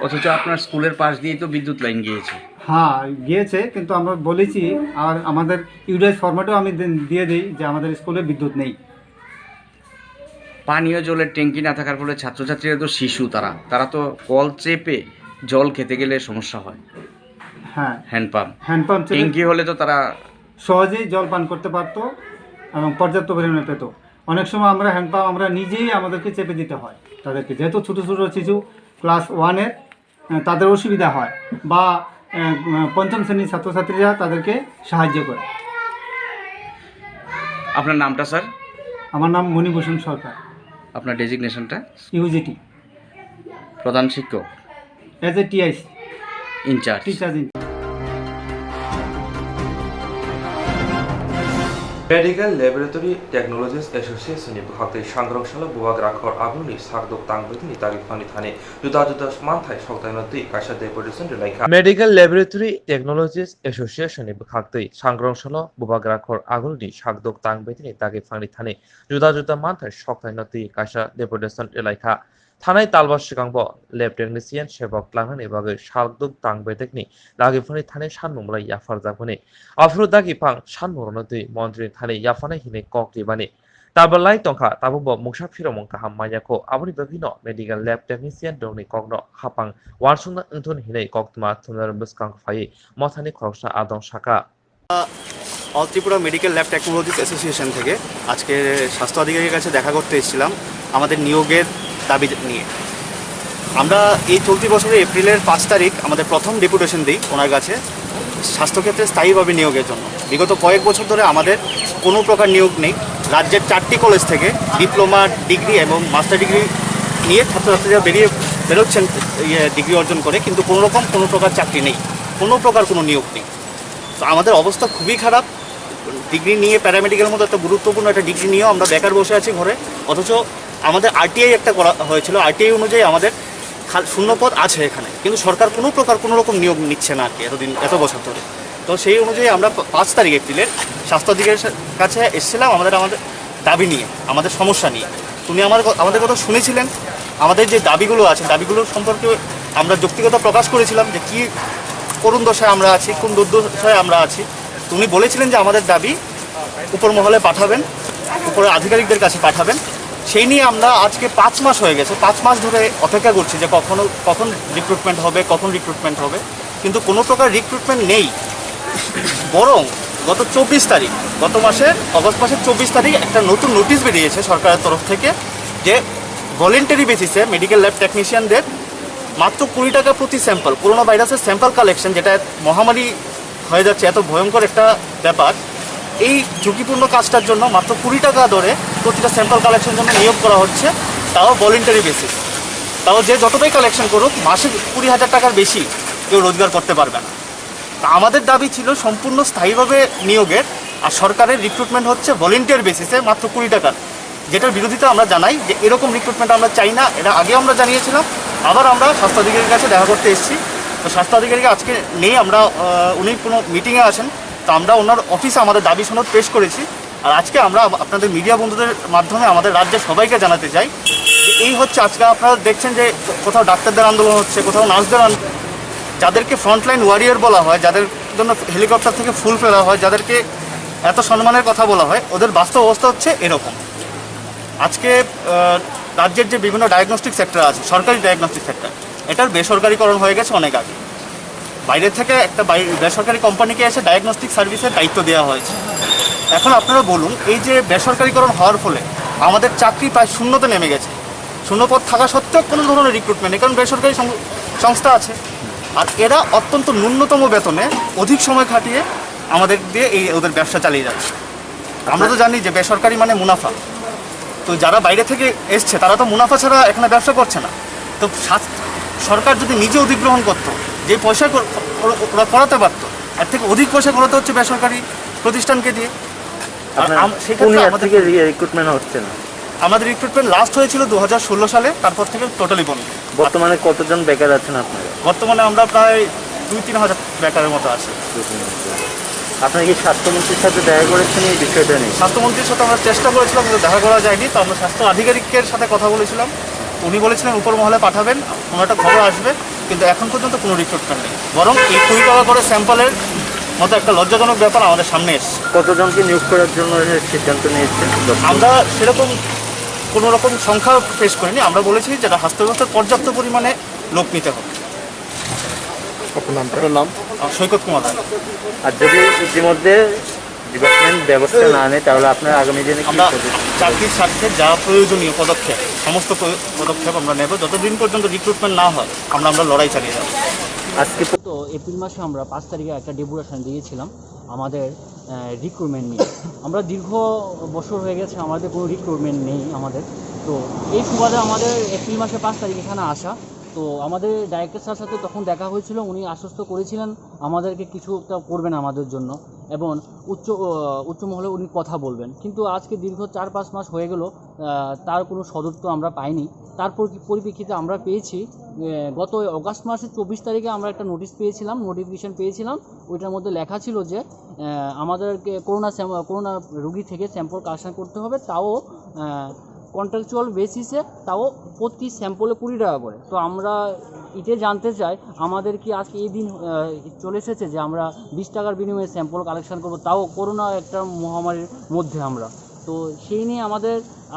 অথচ আপনার স্কুলের পাশ দিয়েই তো বিদ্যুৎ লাইন গিয়েছে। হ্যাঁ গিয়েছে, কিন্তু আমরা বলেছি, আর আমাদের ইউডিএস ফরম্যাটেও আমি দিয়ে দিই যে আমাদের স্কুলে বিদ্যুৎ নেই। পানীয় জলের ট্যাঙ্কি না থাকার ফলে ছাত্রছাত্রীরা তো শিশু, তারা তো কল চেপে জল খেতে গেলে সমস্যা হয়। হ্যাঁ, হ্যান্ডপাম্প ট্যাঙ্কি হলে তো তারা সহজেই জল পান করতে পারতো এবং পর্যাপ্ত পরিমাণে পেত। অনেক সময় আমরা হ্যান্ডপাম্প আমরা নিজেই আমাদেরকে চেপে দিতে হয় তাদেরকে, যেহেতু ছোটো ছোটো শিশু ক্লাস 1-এর, তাদের অসুবিধা হয়। বা পঞ্চম শ্রেণীর ছাত্রছাত্রীরা তাদেরকে সাহায্য করে। আপনার নামটা স্যার? আমার নাম মণিভূষণ সরকার। আপনার ডেজিগনেশনটা? ইউজিটি প্রধান শিক্ষক, as a TIC in charge. Teachers in Medical Laboratory Technologies Association ni bukhaktai sangrongshalo bubak rakhor aguni sakdok tangbetini tarifani thane juda manthai soktainoti kaisa deputation relaikha Medical Laboratory Technologies Association ni bukhaktai sangrongshalo bubak rakhor aguni sakdok tangbetini tarifani thane juda manthai soktainoti kaisa deputation relaikha থানায় তালবাস সিগাংব lab technician সেবক লাংনানি বাগে সালদুক তাংবেটেকনি লাগিফানি থানায় সানমুমলাই ইয়াফার জাফানি আফরুদাগি ফাং সানমুরনতি মন্ত্রী থানায় ইয়াফানাই হিনে ককলিবানি তাবলাই টংখা তাবুব মুসাফিরমং কাহাম মায়াকো আবনি বিভিন্ন medical lab technician দংনি কগ্ন হাপাং ওয়ানসুংনা উনথুন হিনে কক্তমা থুনার বসকাং phi মথানি খরসা আদং শাখা all Tripura medical lab technologies association থেকে আজকে স্বাস্থ্য আধিকারিকের কাছে দেখা করতে এসেছিলাম আমাদের নিয়োগের দাবি নিয়ে। আমরা এই চলতি বছরের এপ্রিলের 5 তারিখ আমাদের প্রথম ডেপুটেশন দিই ওনার কাছে স্বাস্থ্যক্ষেত্রে স্থায়ীভাবে নিয়োগের জন্য। বিগত কয়েক বছর ধরে আমাদের কোনো প্রকার নিয়োগ নেই। রাজ্যের 4টি কলেজ থেকে ডিপ্লোমা ডিগ্রি এবং মাস্টার ডিগ্রি নিয়ে ছাত্রছাত্রীরা বেরোচ্ছেন ডিগ্রি অর্জন করে, কিন্তু কোনো প্রকার চাকরি নেই, কোনো নিয়োগ নেই। তো আমাদের অবস্থা খুবই খারাপ। ডিগ্রি নিয়ে প্যারামেডিক্যালের মতো একটা গুরুত্বপূর্ণ একটা ডিগ্রি নিয়েও আমরা বেকার বসে আছি ঘরে, অথচ আমাদের আরটিআই একটা করা হয়েছিল। আরটিআই অনুযায়ী আমাদের শূন্যপদ আছে এখানে, কিন্তু সরকার কোনো রকম নিয়োগ নিচ্ছে না আর কি এত বছর ধরে। তো সেই অনুযায়ী আমরা 5 তারিখ এপ্রিলের স্বাস্থ্য অধিকারীর কাছে এসেছিলাম আমাদের দাবি নিয়ে, আমাদের সমস্যা নিয়ে। উনি আমাদের কথা শুনেছিলেন। আমাদের যে দাবিগুলো আছে দাবিগুলোর সম্পর্কে আমরা যৌক্তিকতা প্রকাশ করেছিলাম যে কী করুণ দশায় আমরা আছি, কোন দুর্দশায় আমরা আছি। তো উনি বলেছিলেন যে আমাদের দাবি উপর মহলে পাঠাবেন, উপরে আধিকারিকদের কাছে পাঠাবেন। সেই নিয়ে আমরা আজকে 5 মাস হয়ে গেছে, 5 মাস ধরে অপেক্ষা করছি যে কখন রিক্রুটমেন্ট হবে, কিন্তু কোনো প্রকার রিক্রুটমেন্ট নেই। বরং গত 24 তারিখ, গত মাসের অগস্ট মাসের 24 তারিখ একটা নতুন নোটিশ বেরিয়েছে সরকারের তরফ থেকে যে ভলেন্টারি বেসিসে মেডিকেল ল্যাব টেকনিশিয়ানদের মাত্র 20 টাকা প্রতি স্যাম্পল, করোনা ভাইরাসের স্যাম্পল কালেকশন, যেটা মহামারী হয়ে যাচ্ছে, এত ভয়ঙ্কর একটা ব্যাপার, এই ঝুঁকিপূর্ণ কাজটার জন্য মাত্র 20 টাকা দরে প্রতিটা স্যাম্পল কালেকশনের জন্য নিয়োগ করা হচ্ছে, তাও ভলেন্টারি বেসিস। তাও যে যতটাই কালেকশন করুক মাসে 20,000 টাকার বেশি কেউ রোজগার করতে পারবে না। তা আমাদের দাবি ছিল সম্পূর্ণ স্থায়ীভাবে নিয়োগের, আর সরকারের রিক্রুটমেন্ট হচ্ছে ভলেন্টিয়ার বেসিসে মাত্র 20 টাকার, যেটার বিরোধিতা আমরা জানাই যে এরকম রিক্রুটমেন্ট আমরা চাই না। এটা আগে আমরা জানিয়েছিলাম, আবার আমরা স্বাস্থ্য অধিকারীর কাছে দেখা করতে এসেছি। তো স্বাস্থ্য অধিকারীকে আজকে নেই, উনি কোনো মিটিংয়ে আছেন, তো আমরা ওনার অফিসে আমাদের দাবি সনদ পেশ করেছি। আর আজকে আমরা আপনাদের মিডিয়া বন্ধুদের মাধ্যমে আমাদের রাজ্যের সবাইকে জানাতে চাই যে এই হচ্ছে আজকে আপনারা দেখছেন যে কোথাও ডাক্তারদের আন্দোলন হচ্ছে, কোথাও নার্সদের যাদেরকে ফ্রন্টলাইন ওয়ারিয়র বলা হয়, যাদের জন্য হেলিকপ্টার থেকে ফুল ফেলা হয়, যাদেরকে এত সম্মানের কথা বলা হয়, ওদের বাস্তব অবস্থা হচ্ছে এরকম। আজকে রাজ্যের যে বিভিন্ন ডায়াগনস্টিক সেক্টর আছে, সরকারি ডায়াগনস্টিক সেক্টর, এটার বেসরকারিকরণ হয়ে গেছে অনেক আগে। বাইরে থেকে একটা বেসরকারি কোম্পানিকে এসে ডায়াগনস্টিক সার্ভিসের দায়িত্ব দেওয়া হয়েছে। এখন আপনারা বলুন, এই যে বেসরকারিকরণ হওয়ার ফলে আমাদের চাকরি প্রায় শূন্যতে নেমে গেছে। শূন্যপদ থাকা সত্ত্বেও কোনো ধরনের রিক্রুটমেন্ট নেই, কারণ বেসরকারি সংস্থা আছে, আর এরা অত্যন্ত ন্যূনতম বেতনে অধিক সময় খাটিয়ে আমাদের দিয়ে ওদের ব্যবসা চালিয়ে যাচ্ছে। আমরা তো জানি যে বেসরকারি মানে মুনাফা। তো যারা বাইরে থেকে এসছে তারা তো মুনাফা ছাড়া এখানে ব্যবসা করছে না। তো সরকার যদি নিজে অধিগ্রহণ করতো, যে পয়সা ওরা করাতে পারতো, এর থেকে অধিক পয়সা করাতে হচ্ছে বেসরকারি প্রতিষ্ঠানকে দিয়ে। রিক্রুটমেন্ট হচ্ছে না। আমাদের রিক্রুটমেন্ট লাস্ট হয়েছিল 2016 সালে, তারপর থেকে টোটালি বন্ধ। বর্তমানে কতজন বেকার আছেন আপনারা? বর্তমানে আমরা প্রায় 2-3 হাজার বেকারের মতো আছি। আপনারা কি স্বাস্থ্যমন্ত্রীর সাথে দেখা করেছেন এই বিষয়টা নিয়ে? স্বাস্থ্যমন্ত্রীর সাথে আমরা চেষ্টা করেছিলাম, কিন্তু দেখা করা যায়নি। তো আমরা স্বাস্থ্য আধিকারিকের সাথে কথা বলেছিলাম, উনি বলেছিলেন উপর মহলে পাঠাবেন, কোনো একটা খবর আসবে, কিন্তু এখন পর্যন্ত কোনো রিক্রুটমেন্ট নেই। বরং এই 20 টাকা করে স্যাম্পলের মতো একটা লজ্জাজনক ব্যাপার আমাদের সামনে এসছে। কতজনকে নিয়োগ করার জন্য সিদ্ধান্ত নিয়েছেন? আমরা সেরকম কোনো রকম সংখ্যা পেশ করিনি। আমরা বলেছি যেটা স্বাস্থ্য ব্যবস্থার পর্যাপ্ত পরিমাণে লোক নিতে হবে। নাম সৈকত কুমার। আর যদি ইতিমধ্যে ডিপার্টমেন্ট ব্যবস্থা না নেয় তাহলে আপনার আগামী দিনে আমরা চাকরির স্বার্থে যা প্রয়োজনীয় পদক্ষেপ, সমস্ত পদক্ষেপ আমরা নেব। যতদিন পর্যন্ত রিক্রুটমেন্ট না হয় আমরা লড়াই চালিয়ে যাব। আজকে তো এপ্রিল মাসে আমরা 5 তারিখে একটা ডেপুটেশন দিয়েছিলাম আমাদের রিক্রুটমেন্ট নিয়ে। আমরা দীর্ঘ বছর হয়ে গেছে আমাদের কোনো রিক্রুটমেন্ট নেই আমাদের। তো এই সুবাদে আমাদের এপ্রিল মাসে 5 তারিখ এখানে আসা। তো আমাদের ডাইরেক্টর স্যার সাথে তখন দেখা হয়েছিল, উনি আশ্বস্ত করেছিলেন আমাদেরকে কিছু একটা করবেন আমাদের জন্য এবং উচ্চ মহলে উনি কথা বলবেন। কিন্তু আজকে দীর্ঘ 4-5 মাস হয়ে গেল, তার কোনো সদুত্ব আমরা পাইনি। তারপর পরিপ্রেক্ষিতে আমরা পেয়েছি গত অগাস্ট মাসের 24 তারিখে আমরা একটা নোটিফিকেশন পেয়েছিলাম। ওইটার মধ্যে লেখা ছিল যে আমাদেরকে করোনা রোগী থেকে স্যাম্পল কালেকশন করতে হবে, তাও কন্ট্রাকচুয়াল বেসিসে, তাও প্রতি স্যাম্পলে 20 টাকা করে। তো আমরা এটা জানতে চাই আমাদের কি আজকে এই দিন চলে এসেছে যে আমরা 20 টাকার বিনিময়ে স্যাম্পল কালেকশন করবো, তাও করোনা একটা মহামারীর মধ্যে আমরা। তো সেই নিয়ে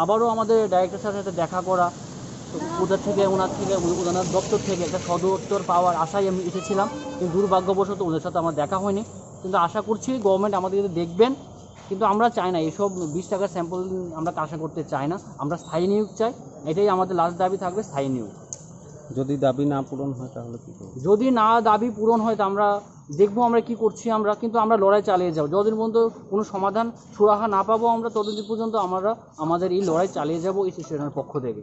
আবারও আমাদের ডাইরেক্টর স্যারের সাথে দেখা করা, ওনার দপ্তর থেকে একটা সদুত্তর পাওয়ার আশায় আমি এসেছিলাম, কিন্তু দুর্ভাগ্যবশত ওদের সাথে আমার দেখা হয়নি। কিন্তু আশা করছি গভর্নমেন্ট আমাদের দেখবেন। কিন্তু আমরা চাই না এসব 20 টাকার স্যাম্পল আমরা কালেকশন করতে চাই না, আমরা স্থায়ী নিয়োগ চাই। এটাই আমাদের লাস্ট দাবি থাকবে, স্থায়ী নিয়োগ। যদি দাবি না পূরণ হয় তাহলে কী করব? যদি না দাবি পূরণ হয় তো আমরা দেখবো আমরা কি করছি কিন্তু আমরা লড়াই চালিয়ে যাব। যতদিন পর্যন্ত কোনো সমাধান সুরাহা না পাবো আমরা, ততদিন পর্যন্ত আমরা আমাদের এই লড়াই চালিয়ে যাব এই স্টেশনের পক্ষ থেকে।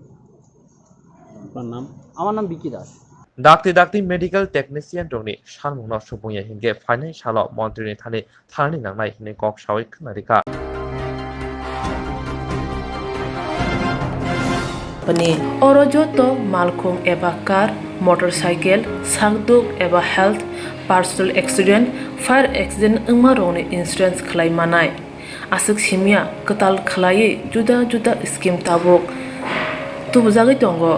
আপনার নাম? আমার নাম Vicky Das. dakti medical technician dongni sanmungno subunya hinge financial মন্ত্রীনি থানি নাংনাই হিনে কক সাওই খনারিকা पनि अरजोतो मालखुम एबा कार, मोटरसाइकेल, सागदुक एबा health, personal accident, fire accident उमारोने इंश्योरेंस खलायमानाय आसक सिमिया कताल खलायै जुदा जुदा स्कीम ताबुक तुबजागै दंगो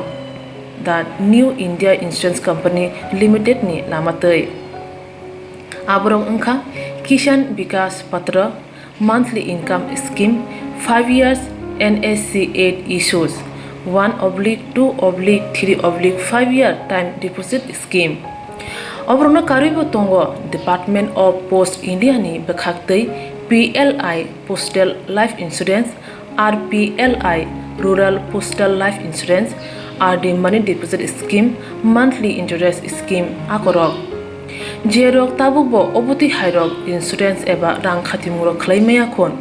दा New India Insurance Company Limited नि लामातै आबरं अंखा Kisan Vikas Patra monthly income scheme 5 years NSC 8 issues 1/2/3/5 year time deposit scheme. Obrona karibo tongo Department of Post India ni bekhaktei PLI Postal Life Insurance, RPLI Rural Postal Life Insurance, RD Money Deposit Scheme, Monthly Interest Scheme akorok. Jerok tabubo oboti hairok insurance eba rang khatimurok khlaimaya khon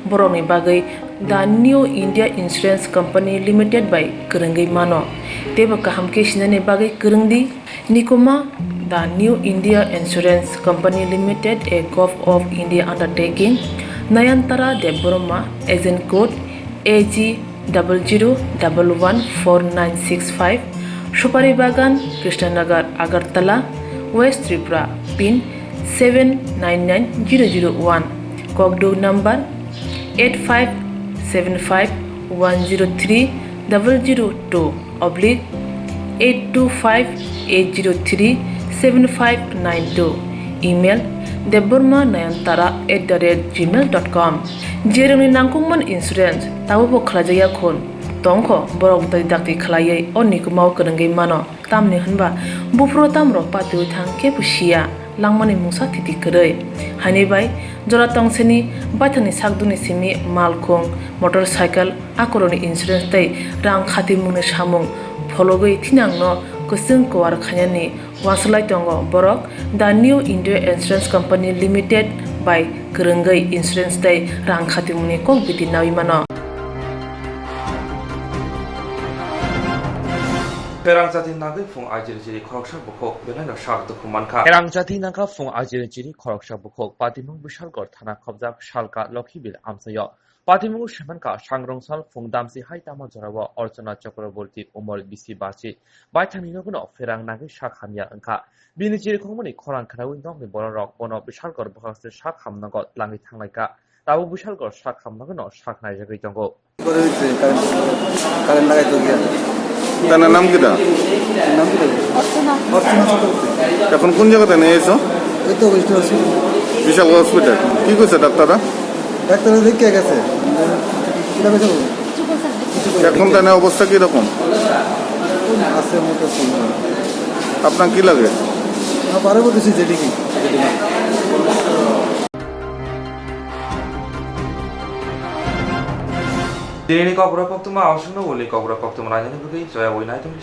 boroni bagai The New India Insurance Company Limited by Kerenggai Mano. Teba kaham ke sinane bagai kerengdi Nikoma The New India Insurance Company Limited a Gov of India undertaking Nayantara Deborma agent code AG 00114965 Supari Bagan Krishnanagar Agartala West Tripura pin 799001 Kokdo number 8575102825-825-803-7592 email debormanayantara@gmail.com jeroni nangkungman insurance tabubo khlajaya khon tongkho borok dakti khlaiयै onikumaw kerenggai mano tamni hanba bufro tamro patui thang ke pusia langmani musa titi kerei hani bai jora tongseni baithani sakduni simi malkhung motorcycle akoroni insurance tei rang khatimungni samung phologoi thinangno kusung kwar khanyani waslai tongo borok The New India Insurance Company Limited by Kerenggai Insurance tei rang khatimungni kok biti nawi mano. Swrangchati nagai phung ajiri khoroksa bukhok benai sak dokumanka Swrangchati naga phung ajiri khoroksa bukhok patimung bishalgor thana khobjak shalka lokhibil amsayo patimung shemanka sangrongsal phung damsi haitama jorawa Archana Chakraborty umor bisi bachi baithani nogono Swrang nagai sakhamya angka bini jiri khomoni khorang kharawi nongni borok bono bishalgor bokhaste sakhamnago langi thanglaika tabo bishalgor sakhamnagono saknai jagoi tongo current লাগাই তো গিয়া তার নাম কিটা এখন কোন জায়গাতে নিয়ে এসো এই তো বিশাল হসপিটাল কি কইছে ডাক্তাররা দেখে গেছে এখন তার অবস্থা কিরকম আছে আপনার কি লাগে পারে বলতেছি যেদিকে Dini Kokborok Koktwma Koktwma Rajani Bugi Joya Winai Tung